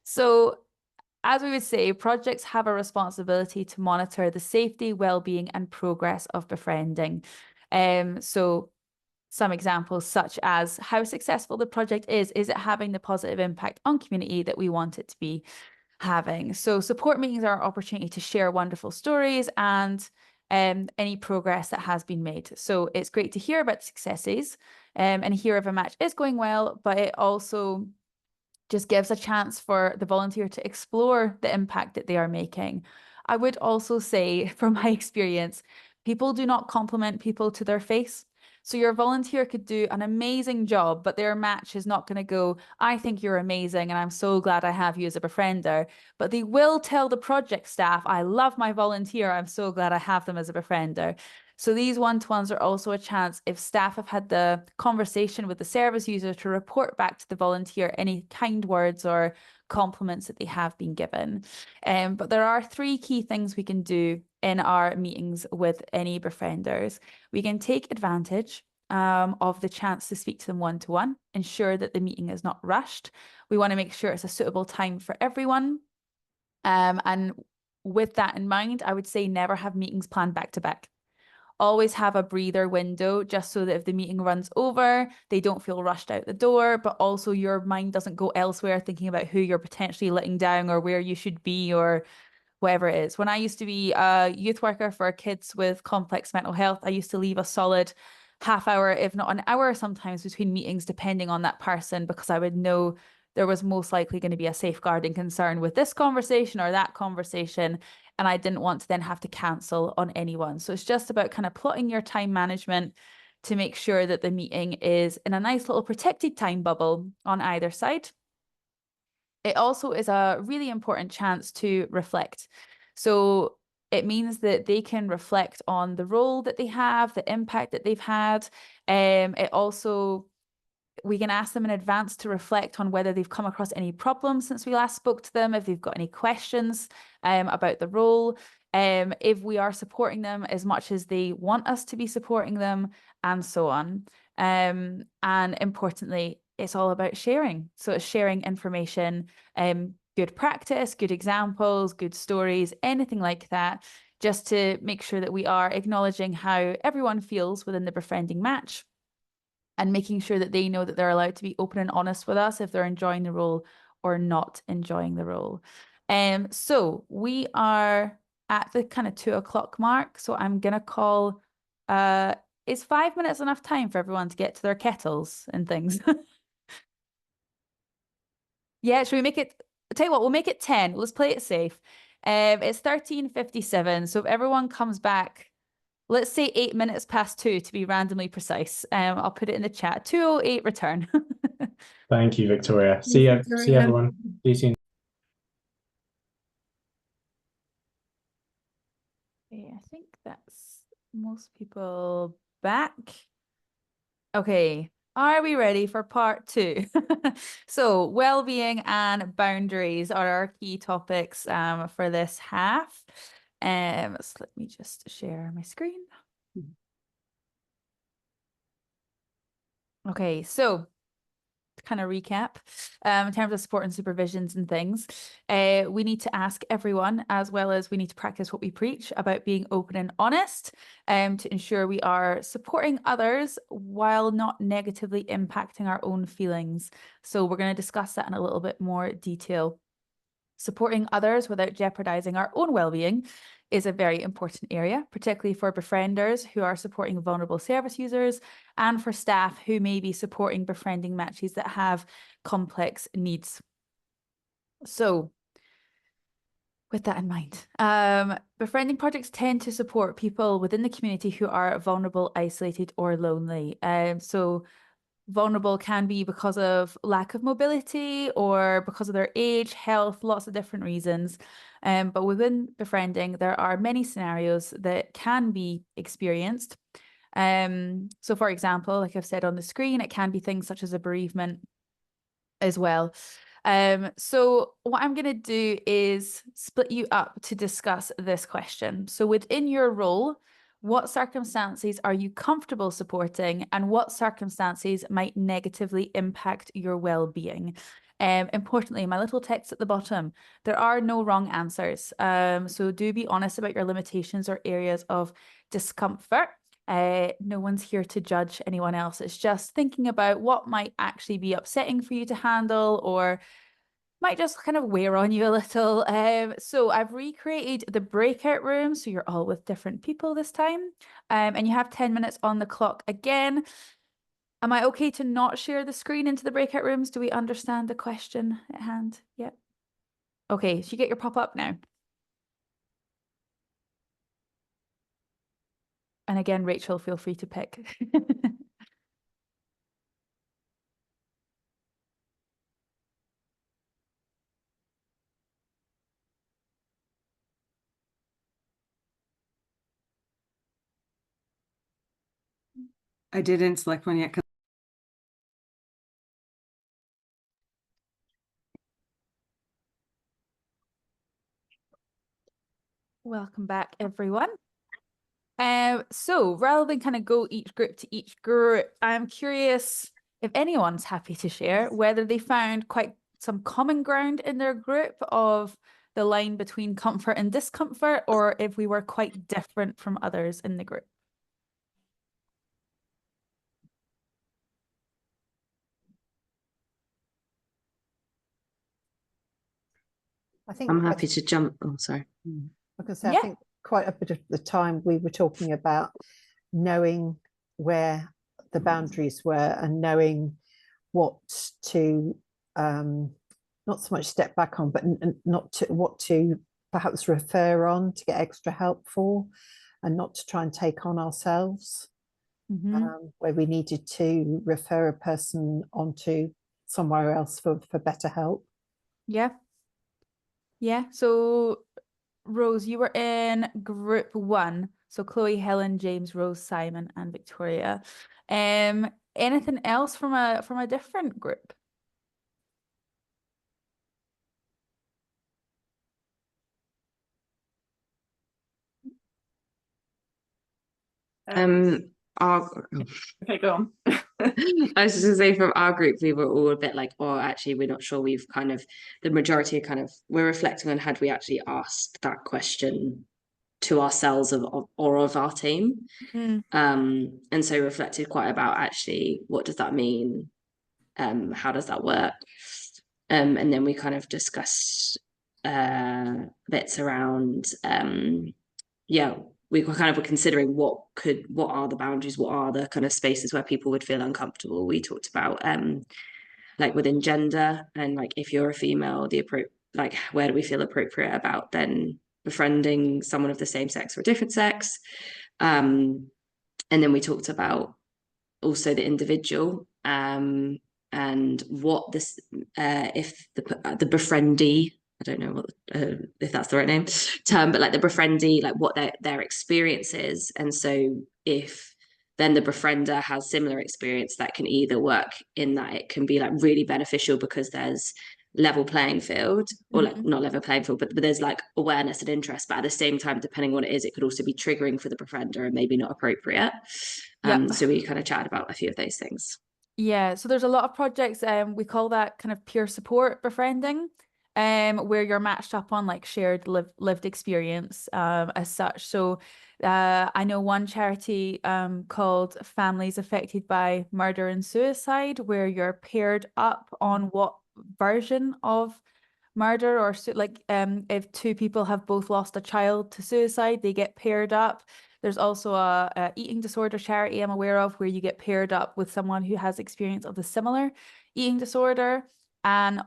So, as we would say, projects have a responsibility to monitor the safety, well-being and progress of befriending. So some examples such as how successful the project is it having the positive impact on community that we want it to be having? So support meetings are an opportunity to share wonderful stories and any progress that has been made. So it's great to hear about successes and hear if a match is going well, but it also just gives a chance for the volunteer to explore the impact that they are making. I would also say, from my experience, people do not compliment people to their face. So your volunteer could do an amazing job, but their match is not going to go, I think you're amazing and I'm so glad I have you as a befriender. But they will tell the project staff, I love my volunteer, I'm so glad I have them as a befriender. So these one-to-ones are also a chance, if staff have had the conversation with the service user, to report back to the volunteer any kind words or compliments that they have been given. But there are 3 key things we can do in our meetings with any befrienders. We can take advantage of the chance to speak to them one-to-one, ensure that the meeting is not rushed. We want to make sure it's a suitable time for everyone. And with that in mind, I would say never have meetings planned back to back. Always have a breather window, just so that if the meeting runs over, they don't feel rushed out the door, but also your mind doesn't go elsewhere thinking about who you're potentially letting down or where you should be or whatever it is. When I used to be a youth worker for kids with complex mental health, I used to leave a solid half hour, if not an hour, sometimes between meetings, depending on that person, because I would know there was most likely going to be a safeguarding concern with this conversation or that conversation, and I didn't want to then have to cancel on anyone. So it's just about kind of plotting your time management to make sure that the meeting is in a nice little protected time bubble on either side. It also is a really important chance to reflect. So it means that they can reflect on the role that they have, the impact that they've had. It also, we can ask them in advance to reflect on whether they've come across any problems since we last spoke to them, if they've got any questions about the role, if we are supporting them as much as they want us to be supporting them, and so on. And importantly, it's all about sharing. So it's sharing information, good practice, good examples, good stories, anything like that, just to make sure that we are acknowledging how everyone feels within the befriending match, and making sure that they know that they're allowed to be open and honest with us if they're enjoying the role or not enjoying the role. So we are at the kind of 2 o'clock mark. So I'm gonna call, is 5 minutes enough time for everyone to get to their kettles and things? Yeah, should we make it, I'll tell you what, we'll make it 10. Let's play it safe. It's 13:57. So if everyone comes back, let's say 8 minutes past 2 to be randomly precise. I'll put it in the chat. 2:08 return. Thank you, Victoria. Thanks, See Victoria. everyone. See you soon. Okay, I think that's most people back. Okay, are we ready for part 2? So well-being and boundaries are our key topics for this half. So let me just share my screen. Okay, so to kind of recap, in terms of support and supervisions and things, we need to ask everyone, as well as we need to practice what we preach about being open and honest, to ensure we are supporting others while not negatively impacting our own feelings. So we're going to discuss that in a little bit more detail. Supporting others without jeopardizing our own well-being is a very important area, particularly for befrienders who are supporting vulnerable service users and for staff who may be supporting befriending matches that have complex needs. So with that in mind, befriending projects tend to support people within the community who are vulnerable, isolated, or lonely. So vulnerable can be because of lack of mobility or because of their age, health, lots of different reasons. But within befriending, there are many scenarios that can be experienced. So for example, like I've said on the screen, it can be things such as a bereavement as well. So what I'm going to do is split you up to discuss this question. So within your role, what circumstances are you comfortable supporting, and what circumstances might negatively impact your well-being? Importantly, my little text at the bottom, there are no wrong answers. So do be honest about your limitations or areas of discomfort. No one's here to judge anyone else. It's just thinking about what might actually be upsetting for you to handle, or might just kind of wear on you a little. So I've recreated the breakout room, so you're all with different people this time, and you have 10 minutes on the clock again. Am I okay to not share the screen into the breakout rooms? Do we understand the question at hand? Yep. Okay, so you get your pop-up now. And again, Rachel, feel free to pick. I didn't select one yet. Welcome back, everyone. So rather than kind of go each group to each group, I'm curious if anyone's happy to share whether they found quite some common ground in their group of the line between comfort and discomfort, or if we were quite different from others in the group. I think I'm happy to jump. Oh, sorry. I can say, Yeah. I think quite a bit of the time we were talking about knowing where the boundaries were and knowing what to not so much step back on, but not to what to perhaps refer on to get extra help for, and not to try and take on ourselves. Where we needed to refer a person onto somewhere else for better help. Yeah. Yeah. So Rose, you were in group 1. So Chloe, Helen, James, Rose, Simon, and Victoria. Anything else from a different group? Okay, go on. I was just gonna say, from our group, we were all a bit like, oh, actually, we're not sure. We've kind of, the majority we're reflecting on, had we actually asked that question to ourselves or of our team. And so reflected quite about actually, what does that mean? How does that work? And then we kind of discussed bits around, we kind of were considering what are the boundaries, what are the kind of spaces where people would feel uncomfortable. We talked about like within gender, and like if you're a female, like where do we feel appropriate about then befriending someone of the same sex or a different sex. And then we talked about also the individual, and what this if the befriendee, I don't know what if that's the right name term, but like the befriendee, like what their experience is. And so if then the befriender has similar experience, that can either work in that it can be like really beneficial because there's level playing field, or like not level playing field, but there's like awareness and interest, but at the same time, depending on what it is, it could also be triggering for the befriender and maybe not appropriate. So we kind of chatted about a few of those things. Yeah, so there's a lot of projects, we call that kind of peer support befriending, where you're matched up on like shared lived experience, as such. So I know one charity called Families Affected by Murder and Suicide, where you're paired up on what version of murder, or like if 2 people have both lost a child to suicide, they get paired up. There's also a eating disorder charity I'm aware of where you get paired up with someone who has experience of the similar eating disorder. And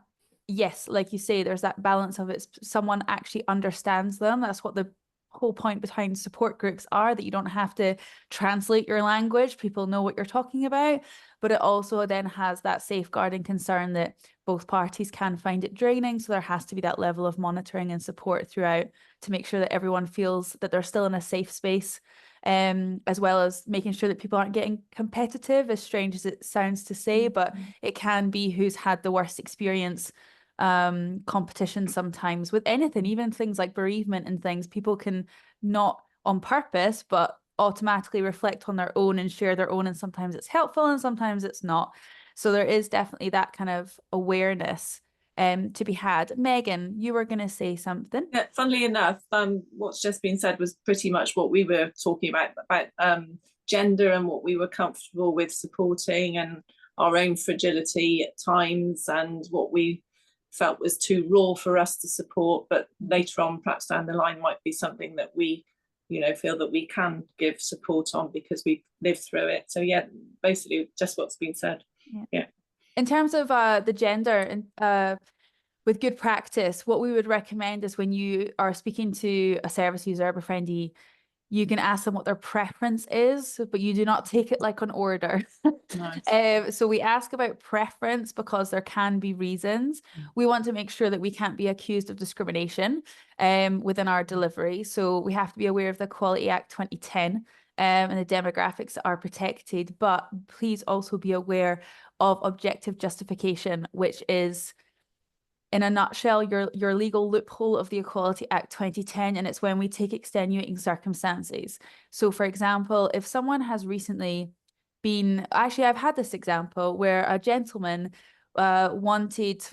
yes, like you say, there's that balance of someone actually understands them. That's what the whole point behind support groups are, that you don't have to translate your language. People know what you're talking about, but it also then has that safeguarding concern that both parties can find it draining. So there has to be that level of monitoring and support throughout to make sure that everyone feels that they're still in a safe space, as well as making sure that people aren't getting competitive, as strange as it sounds to say, but it can be who's had the worst experience. Competition sometimes with anything, even things like bereavement and things, people can not on purpose, but automatically reflect on their own and share their own, and sometimes it's helpful and sometimes it's not. So there is definitely that kind of awareness to be had. Megan, you were going to say something. Yeah, funnily enough, what's just been said was pretty much what we were talking about gender and what we were comfortable with supporting, and our own fragility at times, and what we felt was too raw for us to support, but later on, perhaps down the line, might be something that we, feel that we can give support on because we've lived through it. So yeah, basically just what's been said. Yeah. In terms of the gender and with good practice, what we would recommend is when you are speaking to a service user, a befriendee, you can ask them what their preference is, but you do not take it like an order. Nice. So we ask about preference because there can be reasons. We want to make sure that we can't be accused of discrimination within our delivery. So we have to be aware of the Equality Act 2010 and the demographics that are protected, but please also be aware of objective justification, which is, in a nutshell, your legal loophole of the Equality Act 2010, and it's when we take extenuating circumstances. So for example, if someone has recently been, actually I've had this example where a gentleman wanted,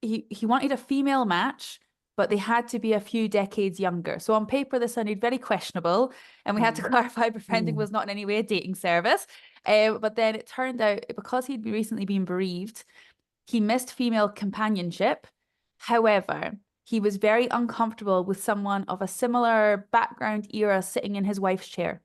he wanted a female match, but they had to be a few decades younger. So on paper, this sounded very questionable, and we had to clarify befriending was not in any way a dating service. But then it turned out, because he'd recently been bereaved, he missed female companionship, However, he was very uncomfortable with someone of a similar background era sitting in his wife's chair.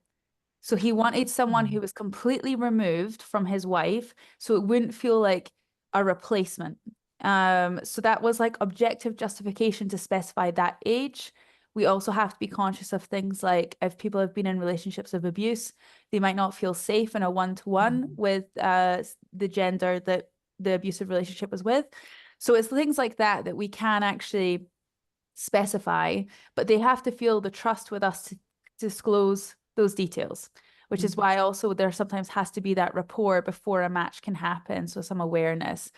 So he wanted someone who was completely removed from his wife, so it wouldn't feel like a replacement. So that was like objective justification to specify that age. We also have to be conscious of things like if people have been in relationships of abuse, they might not feel safe in a one-to-one with the gender that the abusive relationship was with. So it's things like that that we can actually specify, but they have to feel the trust with us to disclose those details, which is why also there sometimes has to be that rapport before a match can happen, so some awareness.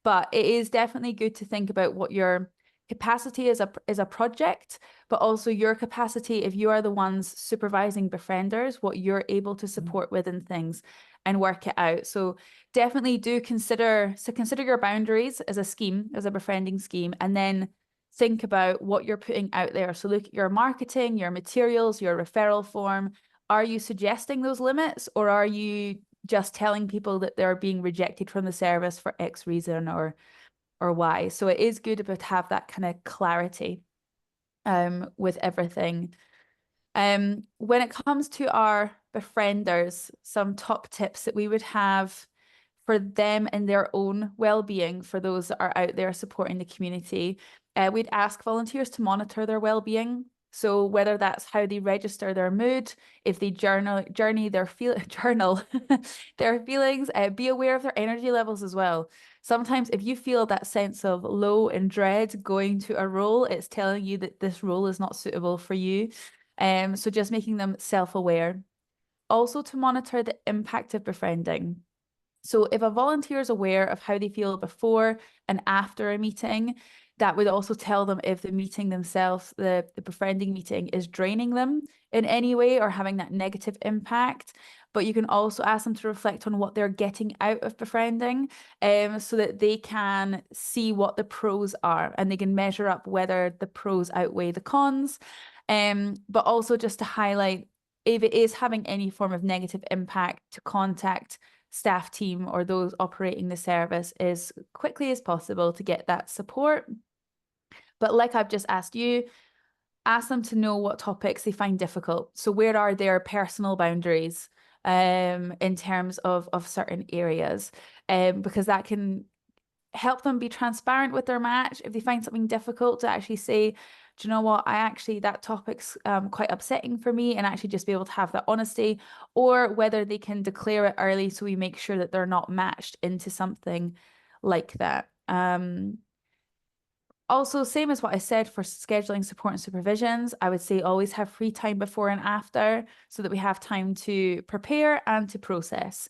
But it is definitely good to think about what your capacity is a project, but also your capacity if you are the ones supervising befrienders, what you're able to support within things and work it out. So definitely do consider your boundaries as a scheme, as a befriending scheme, and then think about what you're putting out there. So look at your marketing, your materials, your referral form. Are you suggesting those limits, or are you just telling people that they're being rejected from the service for X reason or Y? So it is good to have that kind of clarity with everything. When it comes to our befrienders, some top tips that we would have for them and their own well-being, for those that are out there supporting the community, we'd ask volunteers to monitor their well-being. So whether that's how they register their mood, if they journal their feelings, be aware of their energy levels as well. Sometimes if you feel that sense of low and dread going to a role, it's telling you that this role is not suitable for you. So just making them self-aware. Also to monitor the impact of befriending. So if a volunteer is aware of how they feel before and after a meeting, that would also tell them if the meeting themselves, the befriending meeting, is draining them in any way or having that negative impact. But you can also ask them to reflect on what they're getting out of befriending, so that they can see what the pros are and they can measure up whether the pros outweigh the cons. But also just to highlight, if it is having any form of negative impact, to contact staff team or those operating the service as quickly as possible to get that support. But like I've just asked you, ask them to know what topics they find difficult. So where are their personal boundaries in terms of certain areas, because that can help them be transparent with their match. If they find something difficult, to actually say, do you know what, that topic's quite upsetting for me, and actually just be able to have that honesty, or whether they can declare it early so we make sure that they're not matched into something like that. Also, same as what I said for scheduling support and supervisions, I would say always have free time before and after so that we have time to prepare and to process,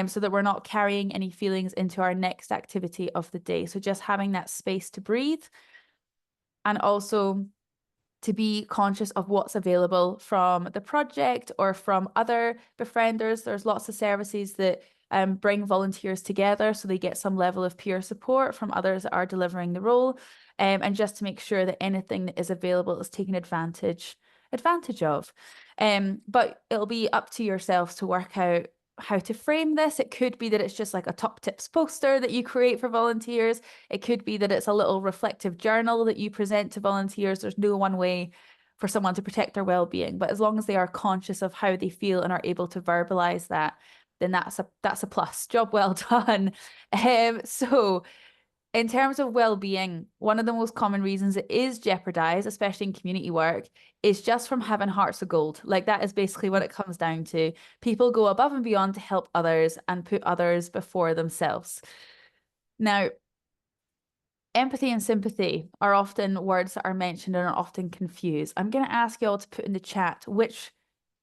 so that we're not carrying any feelings into our next activity of the day. So just having that space to breathe, and also to be conscious of what's available from the project or from other befrienders. There's lots of services that bring volunteers together so they get some level of peer support from others that are delivering the role, and just to make sure that anything that is available is taken advantage of. But it'll be up to yourselves to work out how to frame this. It could be that it's just like a top tips poster that you create for volunteers. It could be that it's a little reflective journal that you present to volunteers. There's no one way for someone to protect their well-being, but as long as they are conscious of how they feel and are able to verbalize that, then that's a plus. Job well done. So in terms of well-being, one of the most common reasons it is jeopardized, especially in community work, is just from having hearts of gold. Like, that is basically what it comes down to. People go above and beyond to help others and put others before themselves. Now, empathy and sympathy are often words that are mentioned and are often confused. I'm going to ask you all to put in the chat, which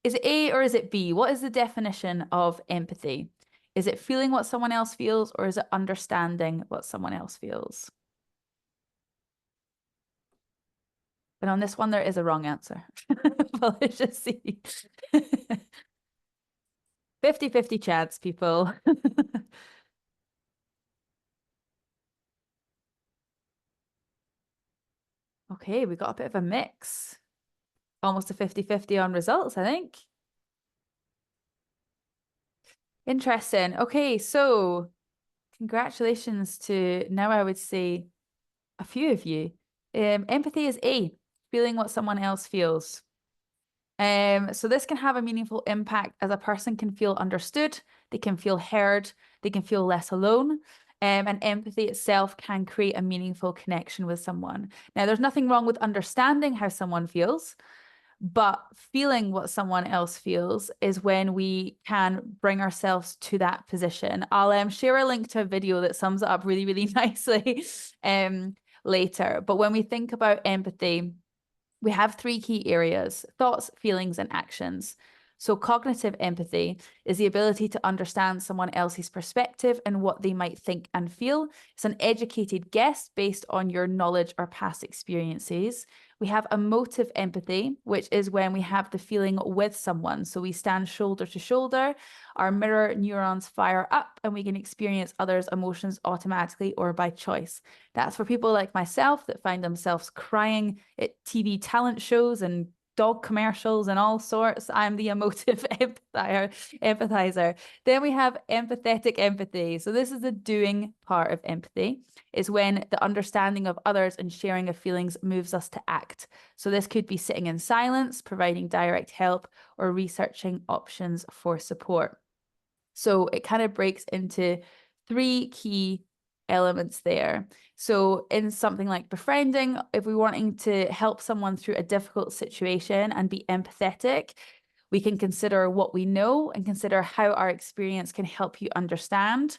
is it A or is it B? What is the definition of empathy? Is it feeling what someone else feels, or is it understanding what someone else feels? But on this one, there is a wrong answer. Well, let's just see. 50-50 chance, people. Okay, we got a bit of a mix. Almost a 50-50 on results, I think. Interesting. Okay, so congratulations to, now I would say, a few of you. Empathy is A, feeling what someone else feels. So this can have a meaningful impact as a person can feel understood, they can feel heard, they can feel less alone. And empathy itself can create a meaningful connection with someone. Now, there's nothing wrong with understanding how someone feels, but feeling what someone else feels is when we can bring ourselves to that position. I'll share a link to a video that sums it up really, really nicely later. But when we think about empathy, we have three key areas: thoughts, feelings, and actions. So cognitive empathy is the ability to understand someone else's perspective and what they might think and feel. It's an educated guess based on your knowledge or past experiences. We have emotive empathy, which is when we have the feeling with someone. So we stand shoulder to shoulder, our mirror neurons fire up, and we can experience others' emotions automatically or by choice. That's for people like myself that find themselves crying at TV talent shows and dog commercials and all sorts. I'm the emotive empathizer. Then we have empathetic empathy. So this is the doing part of empathy. It's when the understanding of others and sharing of feelings moves us to act. So this could be sitting in silence, providing direct help, or researching options for support. So it kind of breaks into three key elements there. So in something like befriending, if we're wanting to help someone through a difficult situation and be empathetic, we can consider what we know and consider how our experience can help you understand.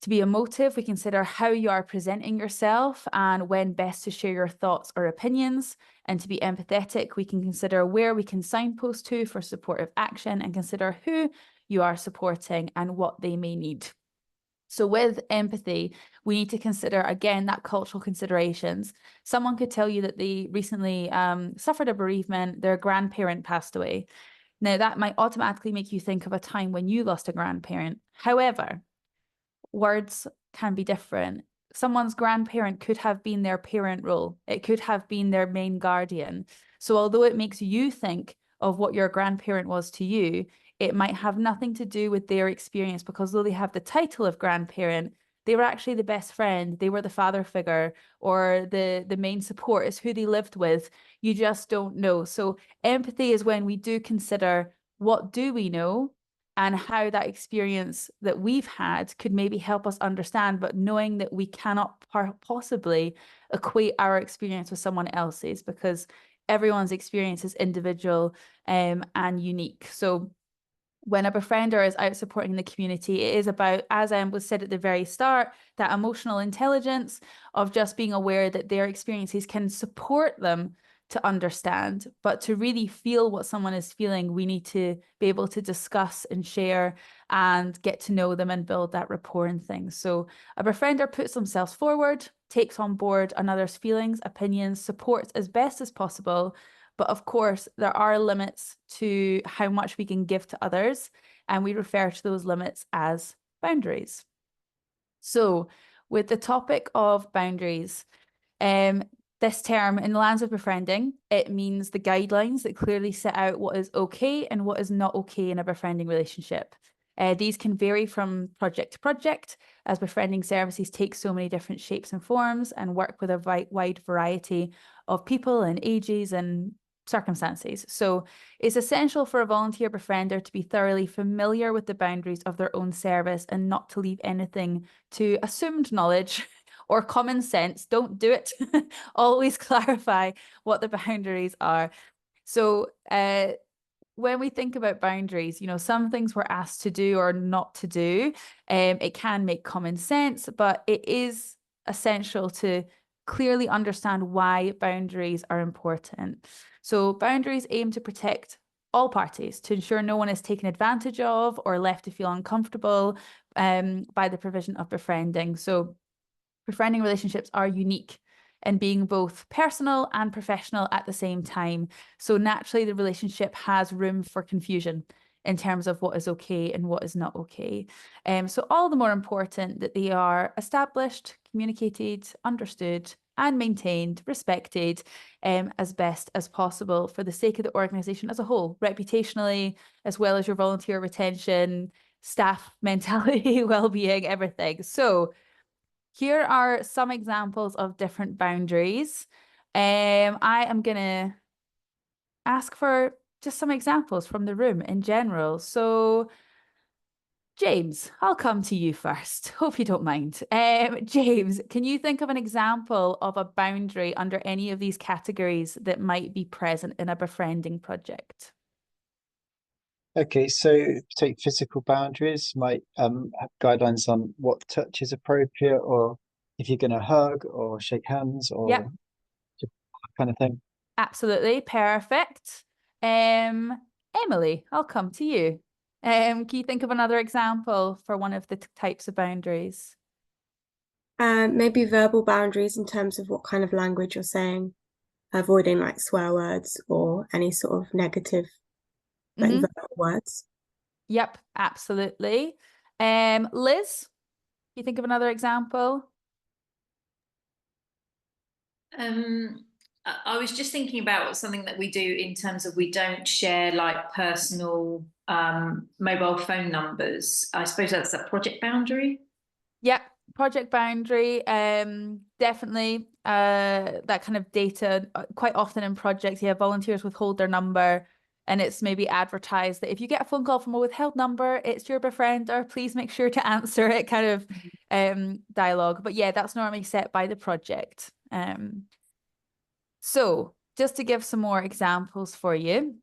To be emotive, we consider how you are presenting yourself and when best to share your thoughts or opinions. And to be empathetic, we can consider where we can signpost to for supportive action and consider who you are supporting and what they may need. So with empathy, we need to consider, again, that cultural considerations. Someone could tell you that they recently suffered a bereavement, their grandparent passed away. Now, that might automatically make you think of a time when you lost a grandparent. However, words can be different. Someone's grandparent could have been their parent role. It could have been their main guardian. So although it makes you think of what your grandparent was to you, it might have nothing to do with their experience, because though they have the title of grandparent, they were actually the best friend, they were the father figure, or the main support is who they lived with. You just don't know. So empathy is when we do consider what do we know and how that experience that we've had could maybe help us understand, but knowing that we cannot possibly equate our experience with someone else's, because everyone's experience is individual and unique. So when a befriender is out supporting the community, it is about, as was said at the very start, that emotional intelligence of just being aware that their experiences can support them to understand, but to really feel what someone is feeling, we need to be able to discuss and share and get to know them and build that rapport and things. So a befriender puts themselves forward, takes on board another's feelings, opinions, supports as best as possible. But of course, there are limits to how much we can give to others, and we refer to those limits as boundaries. So with the topic of boundaries, this term in the lands of befriending, it means the guidelines that clearly set out what is okay and what is not okay in a befriending relationship. These can vary from project to project, as befriending services take so many different shapes and forms and work with a wide variety of people and ages and circumstances. So it's essential for a volunteer befriender to be thoroughly familiar with the boundaries of their own service and not to leave anything to assumed knowledge or common sense. Don't do it. Always clarify what the boundaries are. So when we think about boundaries, you know, some things we're asked to do or not to do, it can make common sense, but it is essential to clearly understand why boundaries are important. So boundaries aim to protect all parties, to ensure no one is taken advantage of or left to feel uncomfortable by the provision of befriending. So befriending relationships are unique in being both personal and professional at the same time. So naturally, the relationship has room for confusion in terms of what is okay and what is not okay. So all the more important that they are established, communicated, understood, and maintained, respected as best as possible for the sake of the organisation as a whole, reputationally, as well as your volunteer retention, staff mentality, well-being, everything. So here are some examples of different boundaries. I am gonna ask for just some examples from the room in general. So James, I'll come to you first. Hope you don't mind. James, can you think of an example of a boundary under any of these categories that might be present in a befriending project? Okay, so take physical boundaries, might have guidelines on what touch is appropriate, or if you're going to hug or shake hands, or Yep. that kind of thing. Absolutely, perfect. Emily, I'll come to you. Can you think of another example for one of the types of boundaries? Maybe verbal boundaries in terms of what kind of language you're saying, avoiding like swear words or any sort of negative like verbal words. Yep, absolutely. Liz, can you think of another example? I was just thinking about something that we do in terms of we don't share like personal mobile phone numbers. I suppose that's a project boundary. Yep, project boundary. Definitely that kind of data. Quite often in projects, volunteers withhold their number, and it's maybe advertised that if you get a phone call from a withheld number, it's your befriender. Please make sure to answer it. Kind of dialogue. But yeah, that's normally set by the project. So just to give some more examples for you,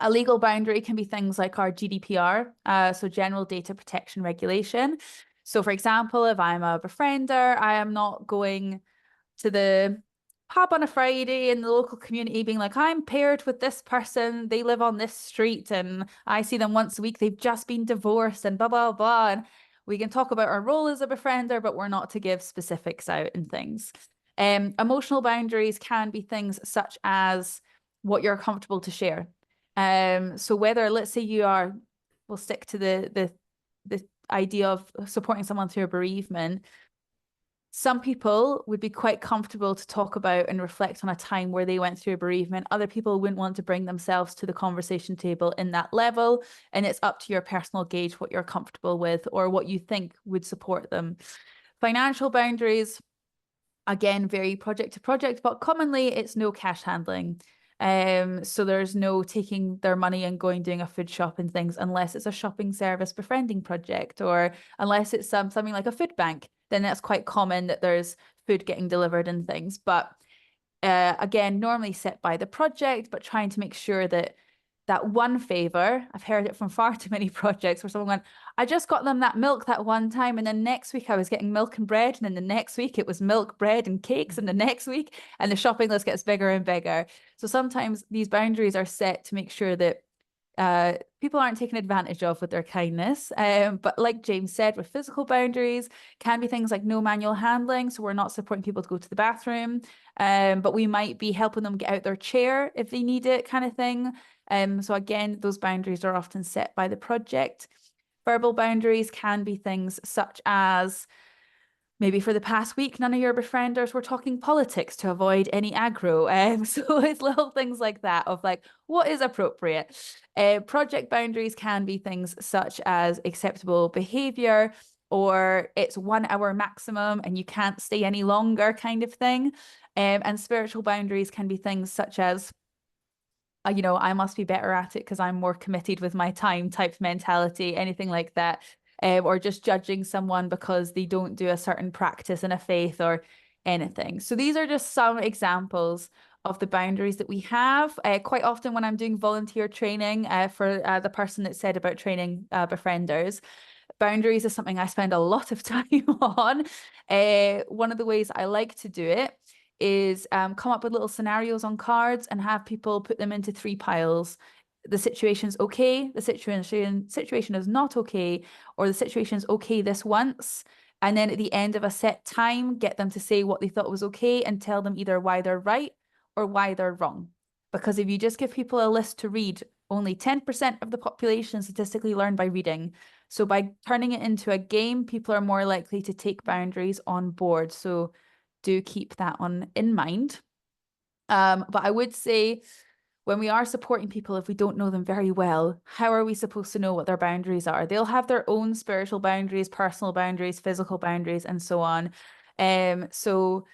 a legal boundary can be things like our GDPR, so General Data Protection Regulation. So for example, if I'm a befriender, I am not going to the pub on a Friday in the local community being like, I'm paired with this person, they live on this street and I see them once a week, they've just been divorced and blah, blah, blah. And we can talk about our role as a befriender, but we're not to give specifics out and things. Emotional boundaries can be things such as what you're comfortable to share. So whether, let's say we'll stick to the idea of supporting someone through a bereavement. Some people would be quite comfortable to talk about and reflect on a time where they went through a bereavement. Other people wouldn't want to bring themselves to the conversation table in that level. And it's up to your personal gauge what you're comfortable with or what you think would support them. Financial boundaries, again, vary project to project, but commonly it's no cash handling. So there's no taking their money and doing a food shop and things unless it's a shopping service befriending project, or unless it's something like a food bank, then that's quite common that there's food getting delivered and things. But again, normally set by the project, but trying to make sure that one favor, I've heard it from far too many projects where someone went, I just got them that milk that one time, and then next week I was getting milk and bread, and then the next week it was milk, bread, and cakes, and the next week, and the shopping list gets bigger and bigger. So sometimes these boundaries are set to make sure that people aren't taken advantage of with their kindness. But like James said, with physical boundaries, can be things like no manual handling. So we're not supporting people to go to the bathroom, but we might be helping them get out their chair if they need it, kind of thing. So again, those boundaries are often set by the project. Verbal boundaries can be things such as maybe for the past week, none of your befrienders were talking politics to avoid any aggro. So it's little things like that of like, what is appropriate? Project boundaries can be things such as acceptable behavior, or it's 1 hour maximum and you can't stay any longer kind of thing. And spiritual boundaries can be things such as, I must be better at it because I'm more committed with my time type mentality, anything like that. Or just judging someone because they don't do a certain practice in a faith or anything. So these are just some examples of the boundaries that we have. Quite often when I'm doing volunteer training for the person that said about training befrienders, boundaries is something I spend a lot of time on. One of the ways I like to do it is come up with little scenarios on cards and have people put them into 3 piles. The situation's okay, the situation is not okay, or the situation's okay this once. And then at the end of a set time, get them to say what they thought was okay and tell them either why they're right or why they're wrong. Because if you just give people a list to read, only 10% of the population statistically learn by reading. So by turning it into a game, people are more likely to take boundaries on board. So do keep that in mind. But I would say when we are supporting people, if we don't know them very well, how are we supposed to know what their boundaries are? They'll have their own spiritual boundaries, personal boundaries, physical boundaries, and so on. So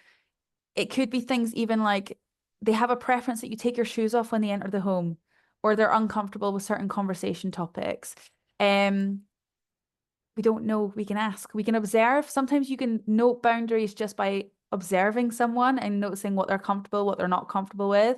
it could be things even like they have a preference that you take your shoes off when they enter the home, or they're uncomfortable with certain conversation topics. We don't know, we can ask, we can observe. Sometimes you can note boundaries just by observing someone and noticing what they're comfortable, what they're not comfortable with.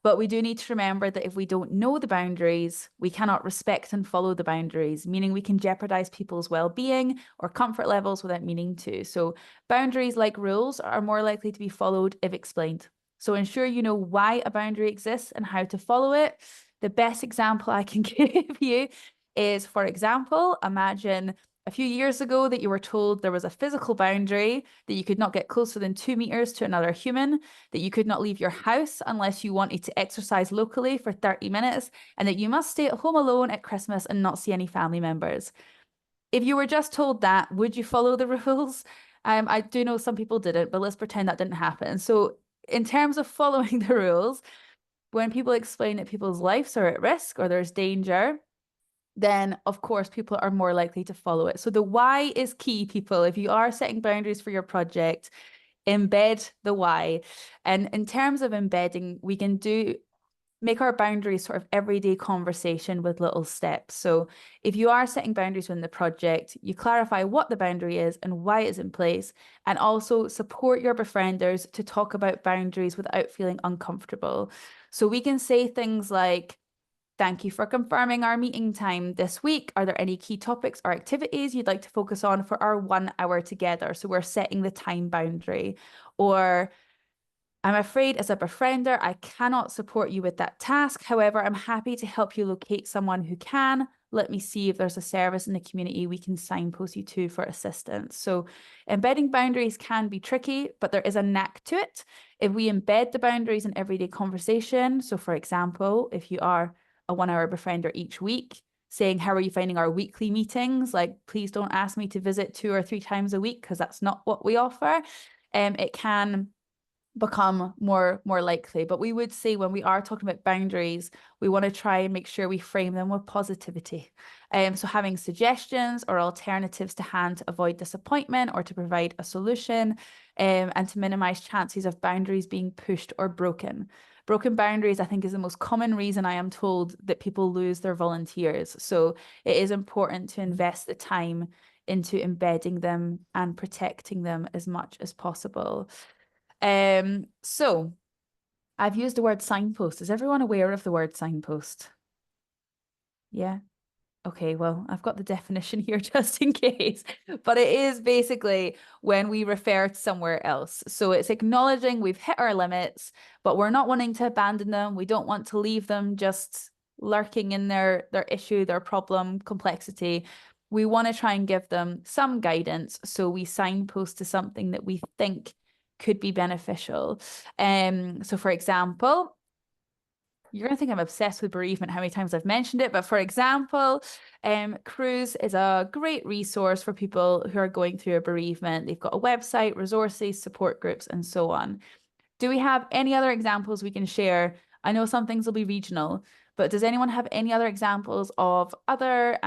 But we do need to remember that if we don't know the boundaries, we cannot respect and follow the boundaries, meaning we can jeopardize people's well-being or comfort levels without meaning to. So boundaries, like rules, are more likely to be followed if explained. So ensure you know why a boundary exists and how to follow it. The best example I can give you is, for example, imagine a few years ago that you were told there was a physical boundary that you could not get closer than 2 meters to another human, that you could not leave your house unless you wanted to exercise locally for 30 minutes, and that you must stay at home alone at Christmas and not see any family members. If you were just told that, would you follow the rules? I do know some people didn't, but let's pretend that didn't happen. So in terms of following the rules, when people explain that people's lives are at risk or there's danger, then of course people are more likely to follow it. So the why is key, people. If you are setting boundaries for your project, embed the why. And in terms of embedding, we can make our boundaries sort of everyday conversation with little steps. So if you are setting boundaries within the project, you clarify what the boundary is and why it's in place, and also support your befrienders to talk about boundaries without feeling uncomfortable. So we can say things like, thank you for confirming our meeting time this week. Are there any key topics or activities you'd like to focus on for our 1 hour together? So we're setting the time boundary. Or, I'm afraid as a befriender, I cannot support you with that task. However, I'm happy to help you locate someone who can. Let me see if there's a service in the community we can signpost you to for assistance. So embedding boundaries can be tricky, but there is a knack to it. If we embed the boundaries in everyday conversation, so for example, if you are a 1 hour befriender each week, saying, how are you finding our weekly meetings? Like, please don't ask me to visit 2 or 3 times a week because that's not what we offer. It can become more likely. But we would say when we are talking about boundaries, we want to try and make sure we frame them with positivity. So having suggestions or alternatives to hand to avoid disappointment or to provide a solution, and to minimize chances of boundaries being pushed or broken. Broken boundaries, I think, is the most common reason I am told that people lose their volunteers. So it is important to invest the time into embedding them and protecting them as much as possible. So I've used the word signpost. Is everyone aware of the word signpost? Yeah. Okay, well, I've got the definition here just in case, but it is basically when we refer to somewhere else. So it's acknowledging we've hit our limits, but we're not wanting to abandon them. We don't want to leave them just lurking in their issue, their problem, complexity. We want to try and give them some guidance. So we signpost to something that we think could be beneficial. So for example, you're going to think I'm obsessed with bereavement, how many times I've mentioned it. But for example, Cruise is a great resource for people who are going through a bereavement. They've got a website, resources, support groups, and so on. Do we have any other examples we can share? I know some things will be regional, but does anyone have any other examples of other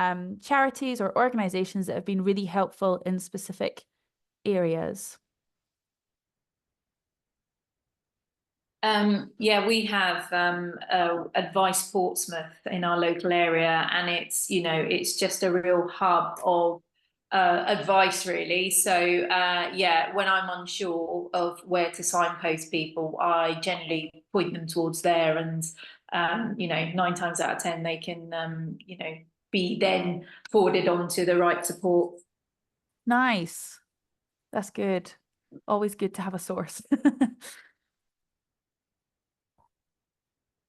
charities or organizations that have been really helpful in specific areas? Yeah, we have Advice Portsmouth in our local area, and it's just a real hub of advice, really. So yeah, when I'm unsure of where to signpost people, I generally point them towards there, and 9 times out of 10 they can be then forwarded on to the right support. Nice. That's good. Always good to have a source.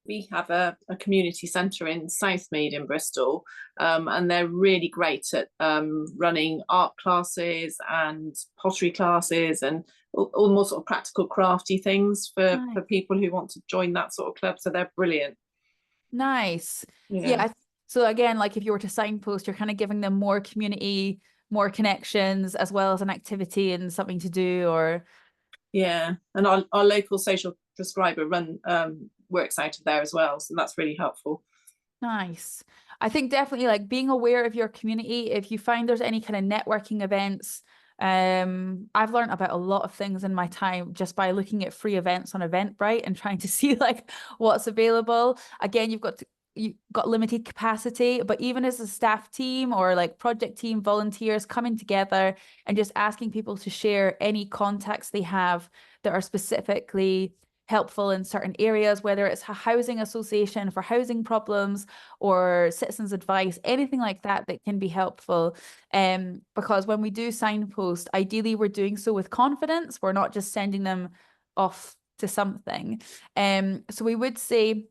We have a community centre in Southmead in Bristol, and they're really great at running art classes and pottery classes and all more sort of practical crafty things for people who want to join that sort of club. So they're brilliant. Nice. Yeah. So again, like if you were to signpost, you're kind of giving them more community, more connections, as well as an activity and something to do, or. Yeah, and our local social prescriber works out of there as well, so that's really helpful. Nice. I think definitely like being aware of your community. If you find there's any kind of networking events I've learned about a lot of things in my time just by looking at free events on Eventbrite and trying to see like what's available. Again, you've got limited capacity, but even as a staff team or like project team volunteers coming together and just asking people to share any contacts they have that are specifically helpful in certain areas, whether it's a housing association for housing problems or citizens advice, anything like that that can be helpful. Because when we do signpost, ideally we're doing so with confidence. We're not just sending them off to something. So we would say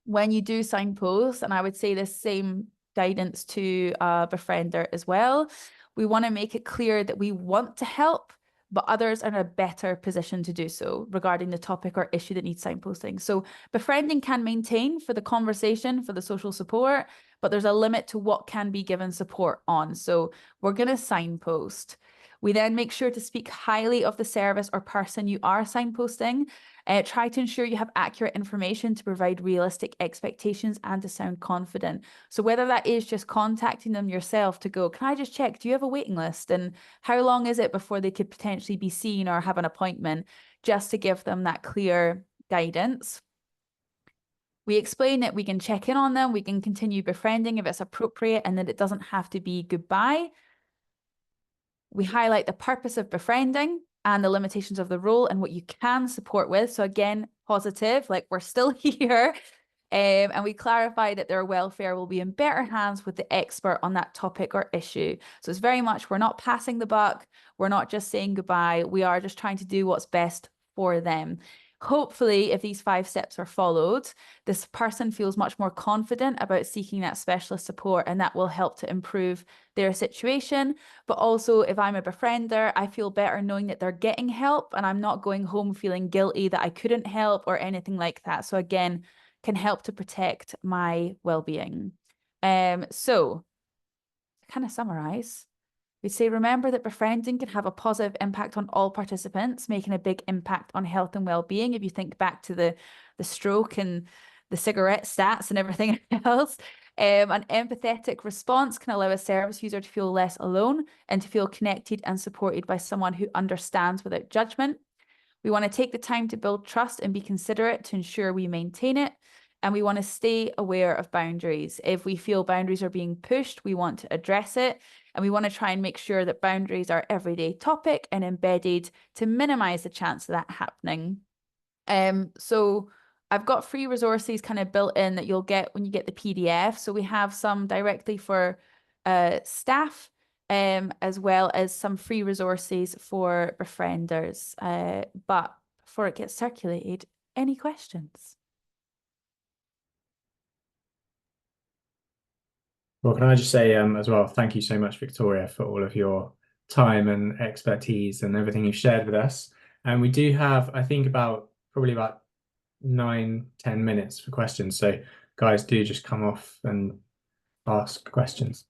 when you do signpost, and I would say the same guidance to Befriender as well, we want to make it clear that we want to help, but others are in a better position to do so regarding the topic or issue that needs signposting. So befriending can maintain for the conversation, for the social support, but there's a limit to what can be given support on. So we're going to signpost. We then make sure to speak highly of the service or person you are signposting. Try to ensure you have accurate information to provide realistic expectations and to sound confident. So whether that is just contacting them yourself to go, can I just check, do you have a waiting list? And how long is it before they could potentially be seen or have an appointment? Just to give them that clear guidance. We explain that we can check in on them, we can continue befriending if it's appropriate, and that it doesn't have to be goodbye. We highlight the purpose of befriending and the limitations of the role and what you can support with. So again, positive, like we're still here. And we clarify that their welfare will be in better hands with the expert on that topic or issue. So it's very much, we're not passing the buck. We're not just saying goodbye. We are just trying to do what's best for them. Hopefully, if these 5 steps are followed, this person feels much more confident about seeking that specialist support, and that will help to improve their situation. But also, if I'm a befriender, I feel better knowing that they're getting help and I'm not going home feeling guilty that I couldn't help or anything like that. So again, can help to protect my well-being. So to kind of summarize, we'd say, remember that befriending can have a positive impact on all participants, making a big impact on health and well-being. If you think back to the stroke and the cigarette stats and everything else, an empathetic response can allow a service user to feel less alone and to feel connected and supported by someone who understands without judgment. We want to take the time to build trust and be considerate to ensure we maintain it. And we want to stay aware of boundaries. If we feel boundaries are being pushed, we want to address it. And we want to try and make sure that boundaries are everyday topic and embedded to minimize the chance of that happening. So I've got free resources kind of built in that you'll get when you get the PDF. So we have some directly for staff, as well as some free resources for befrienders. But before it gets circulated, any questions? Well, can I just say as well, thank you so much, Victoria, for all of your time and expertise and everything you've shared with us. And we do have, I think, probably about 9-10 minutes for questions. So guys, do just come off and ask questions.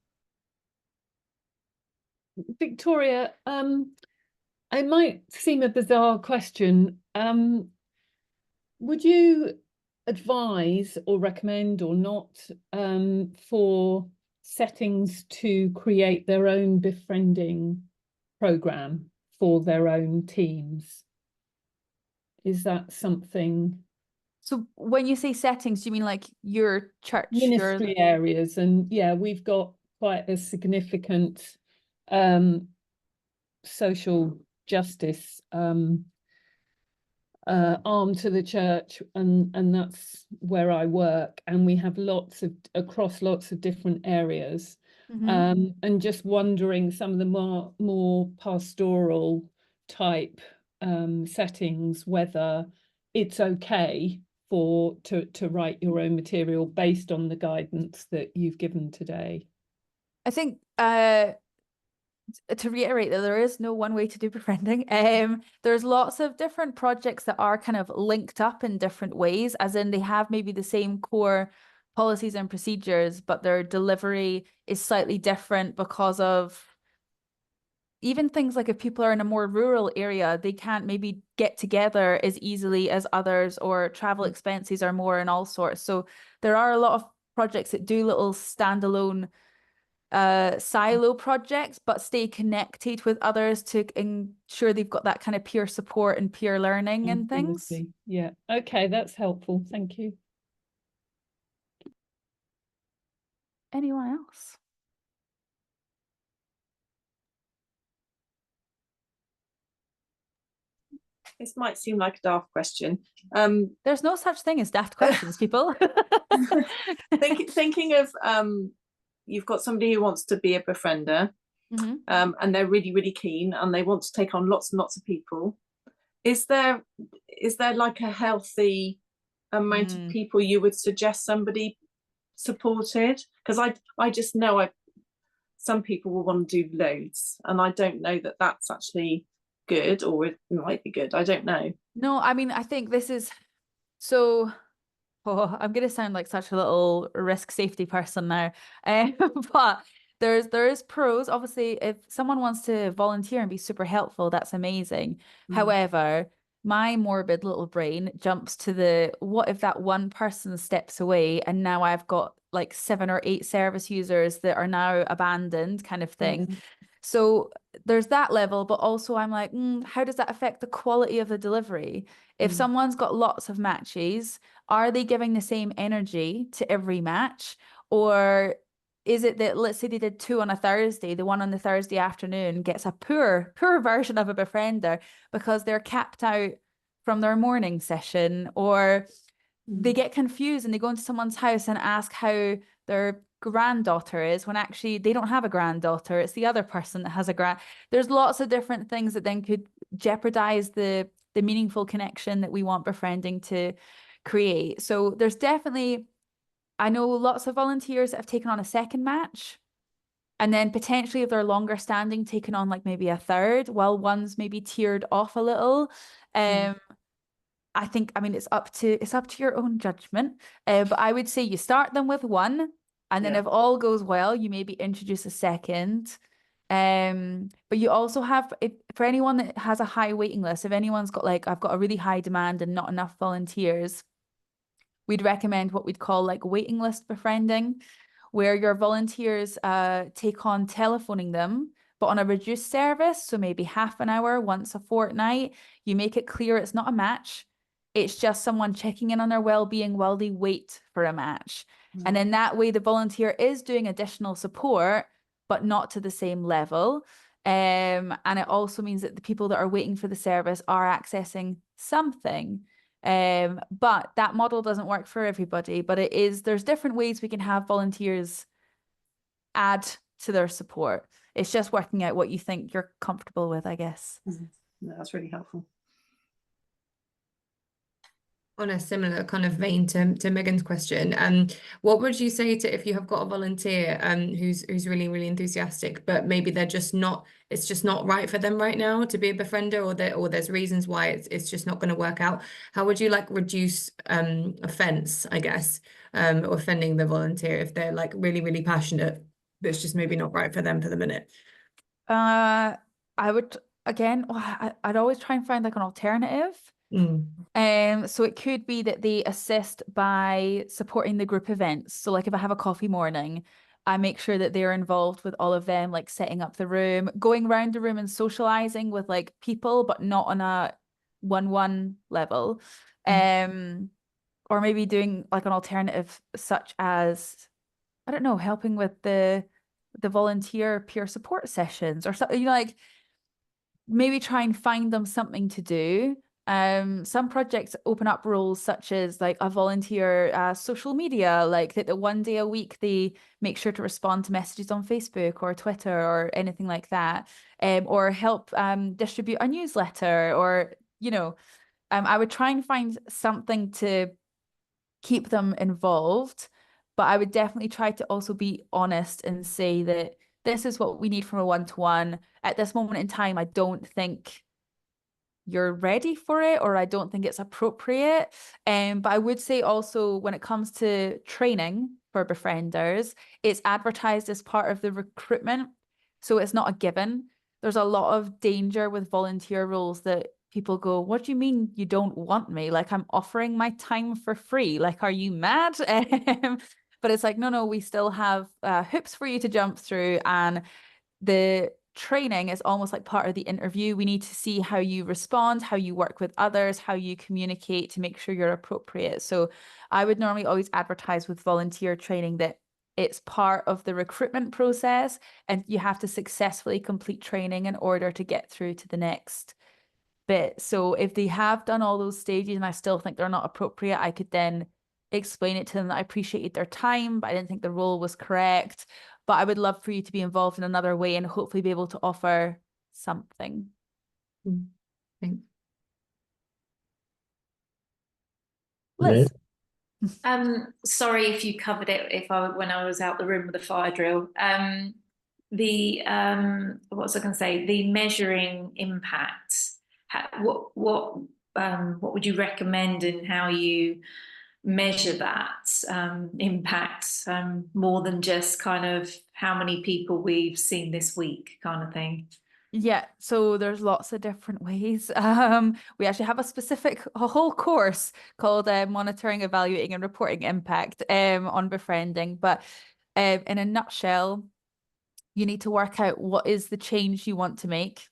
Victoria, it might seem a bizarre question. Would you advise or recommend or not for settings to create their own befriending program for their own teams? Is that something? So when you say settings, do you mean like your church? Ministry areas, and yeah, we've got quite a significant social justice arm to the church, and that's where I work, and we have across lots of different areas. And just wondering, some of the more pastoral type settings, whether it's okay to write your own material based on the guidance that you've given today. I think to reiterate that there is no one way to do befriending. There's lots of different projects that are kind of linked up in different ways, as in they have maybe the same core policies and procedures, but their delivery is slightly different because of even things like if people are in a more rural area, they can't maybe get together as easily as others, or travel expenses are more and all sorts. So there are a lot of projects that do little standalone silo projects, but stay connected with others to ensure they've got that kind of peer support and peer learning and things. Yeah, okay, that's helpful. Thank you. Anyone else? This might seem like a daft question. There's no such thing as daft questions, people. Thinking of you've got somebody who wants to be a befriender, and they're really, really keen, and they want to take on lots and lots of people. Is there like a healthy amount of people you would suggest somebody supported? Because I just know some people will want to do loads, and I don't know that that's actually good, or it might be good. I don't know. No, I mean, I think this is so. Oh, I'm gonna sound like such a little risk safety person now, but there's pros. Obviously, if someone wants to volunteer and be super helpful, that's amazing. However, my morbid little brain jumps to the what if that one person steps away and now I've got like 7 or 8 service users that are now abandoned, kind of thing. So there's that level, but also I'm like, how does that affect the quality of the delivery? If someone's got lots of matches, are they giving the same energy to every match? Or is it that, let's say they did 2 on a Thursday, the one on the Thursday afternoon gets a poor version of a befriender because they're capped out from their morning session, or they get confused and they go into someone's house and ask how their granddaughter is when actually they don't have a granddaughter, it's the other person that has a there's lots of different things that then could jeopardize the meaningful connection that we want befriending to create. So there's definitely, I know lots of volunteers that have taken on a second match, and then potentially if they're longer standing, taken on like maybe a third, while one's maybe tiered off a little. I think, I mean, it's up to your own judgment, but I would say you start them with one, and then if all goes well, you maybe introduce a second. But you also have, for anyone that has a high waiting list, if anyone's got like, I've got a really high demand and not enough volunteers, we'd recommend what we'd call like waiting list befriending, where your volunteers take on telephoning them, but on a reduced service. So maybe half an hour once a fortnight. You make it clear it's not a match. It's just someone checking in on their well-being while they wait for a match. And then that way the volunteer is doing additional support, but not to the same level. And it also means that the people that are waiting for the service are accessing something. But that model doesn't work for everybody, but there's different ways we can have volunteers add to their support. It's just working out what you think you're comfortable with, I guess. No, that's really helpful. On a similar kind of vein to Megan's question, what would you say to if you have got a volunteer who's really, really enthusiastic, but maybe it's just not right for them right now to be a befriender, or there's reasons why it's just not going to work out? How would you like reduce offense, I guess, or offending the volunteer if they're like really, really passionate, but it's just maybe not right for them for the minute? I would, again, I'd always try and find like an alternative. So it could be that they assist by supporting the group events. So like if I have a coffee morning, I make sure that they're involved with all of them, like setting up the room, going around the room and socializing with like people, but not on a 1-1 level. Or maybe doing like an alternative such as, I don't know, helping with the volunteer peer support sessions or something, like maybe try and find them something to do. Some projects open up roles such as like a volunteer social media, like that the 1 day a week they make sure to respond to messages on Facebook or Twitter or anything like that, or help distribute a newsletter, or I would try and find something to keep them involved, but I would definitely try to also be honest and say that this is what we need from a one-to-one. At this moment in time, I don't think you're ready for it, or I don't think it's appropriate. But I would say also when it comes to training for befrienders, it's advertised as part of the recruitment. So it's not a given. There's a lot of danger with volunteer roles that people go, what do you mean you don't want me? Like I'm offering my time for free. Like, are you mad? But it's like, no, we still have hoops for you to jump through, and the training is almost like part of the interview. We need to see how you respond, how you work with others, how you communicate to make sure you're appropriate. So I would normally always advertise with volunteer training that it's part of the recruitment process, and you have to successfully complete training in order to get through to the next bit. So if they have done all those stages and I still think they're not appropriate, I could then explain it to them that I appreciated their time, but I didn't think the role was correct. But I would love for you to be involved in another way and hopefully be able to offer something. Thanks. Liz. Sorry if you covered it when I was out the room with the fire drill. What was I going to say? The measuring impact. What would you recommend in how you measure that impact, more than just kind of how many people we've seen this week kind of thing? Yeah, so there's lots of different ways. We actually have a whole course called Monitoring, Evaluating and Reporting Impact on befriending. But in a nutshell, you need to work out what is the change you want to make.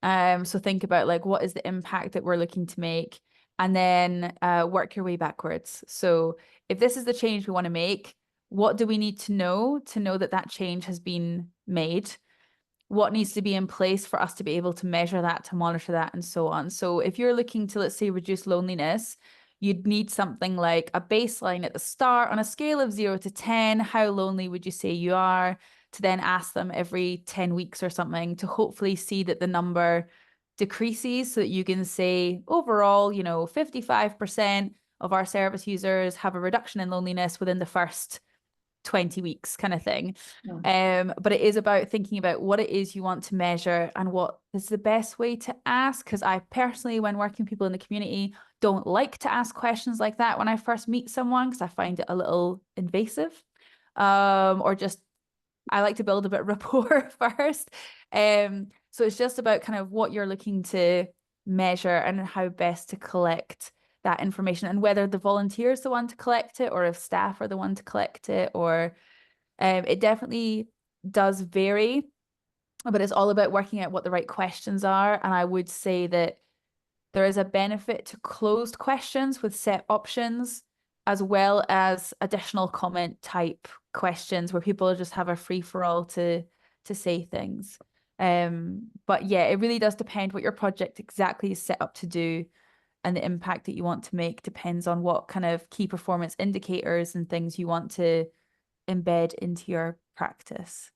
So think about like, what is the impact that we're looking to make, and then work your way backwards. So if this is the change we want to make, what do we need to know that that change has been made? What needs to be in place for us to be able to measure that, to monitor that, and so on. So if you're looking to, let's say, reduce loneliness, you'd need something like a baseline at the start on a scale of 0 to 10. How lonely would you say you are? To then ask them every 10 weeks or something to hopefully see that the number decreases, so that you can say overall, 55% of our service users have a reduction in loneliness within the first 20 weeks kind of thing. But it is about thinking about what it is you want to measure and what is the best way to ask. Because I personally, when working with people in the community, don't like to ask questions like that when I first meet someone, because I find it a little invasive, or just I like to build a bit of rapport first. So it's just about kind of what you're looking to measure and how best to collect that information, and whether the volunteer is the one to collect it or if staff are the one to collect it, or it definitely does vary, but it's all about working out what the right questions are. And I would say that there is a benefit to closed questions with set options, as well as additional comment type questions where people just have a free-for-all to say things. But yeah, it really does depend what your project exactly is set up to do, and the impact that you want to make depends on what kind of key performance indicators and things you want to embed into your practice.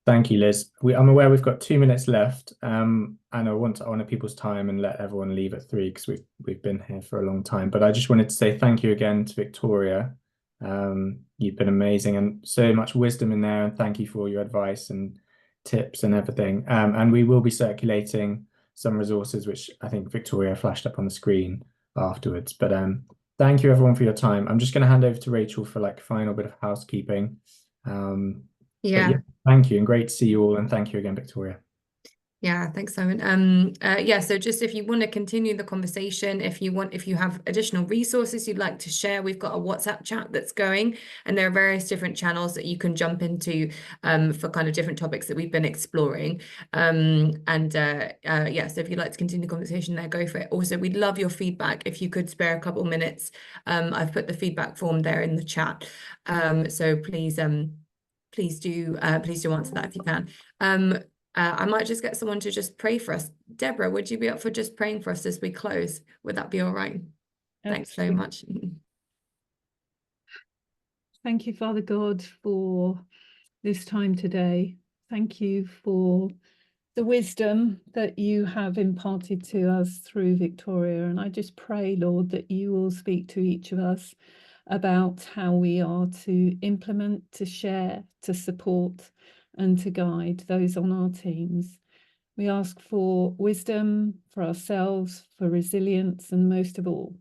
Thank you, Liz. I'm aware we've got 2 minutes left, and I want to honor people's time and let everyone leave at 3 because we've been here for a long time. But I just wanted to say thank you again to Victoria. You've been amazing, and so much wisdom in there, and thank you for all your advice and tips and everything. And we will be circulating some resources, which I think Victoria flashed up on the screen afterwards. But thank you everyone for your time. I'm just going to hand over to Rachel for like final bit of housekeeping. Yeah, thank you, and great to see you all, and thank you again, Victoria. Yeah, thanks, Simon. Yeah, so just if you want to continue the conversation, if you have additional resources you'd like to share, we've got a WhatsApp chat that's going, and there are various different channels that you can jump into for kind of different topics that we've been exploring. Yeah, so if you'd like to continue the conversation there, go for it. Also, we'd love your feedback. If you could spare a couple minutes, I've put the feedback form there in the chat. So please do answer that if you can. I might just get someone to just pray for us. Deborah, would you be up for just praying for us as we close? Would that be all right? Thanks so much. Thank you, Father God, for this time today. Thank you for the wisdom that you have imparted to us through Victoria. And I just pray, Lord, that you will speak to each of us about how we are to implement, to share, to support, and to guide those on our teams. We ask for wisdom for ourselves, for resilience, and most of all,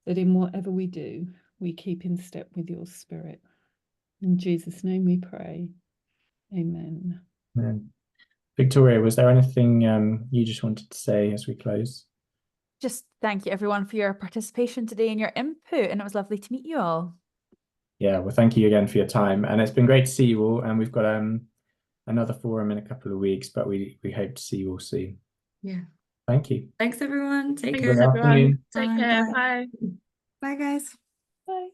that in whatever we do, we keep in step with your Spirit. In Jesus' name we pray. Amen. Amen. Victoria, was there anything you just wanted to say as we close? just thank you everyone for your participation today and your input, and it was lovely to meet you all. Yeah, well, thank you again for your time, and it's been great to see you all. And we've got another forum in a couple of weeks, but we hope to see you all soon. Yeah. Thank you. Thanks, everyone. Take Thanks, care. everyone. afternoon. Take Bye. care. Bye. Bye. Bye, guys. Bye.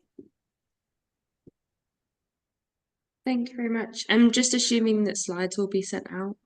Thank you very much. Just assuming that slides will be sent out.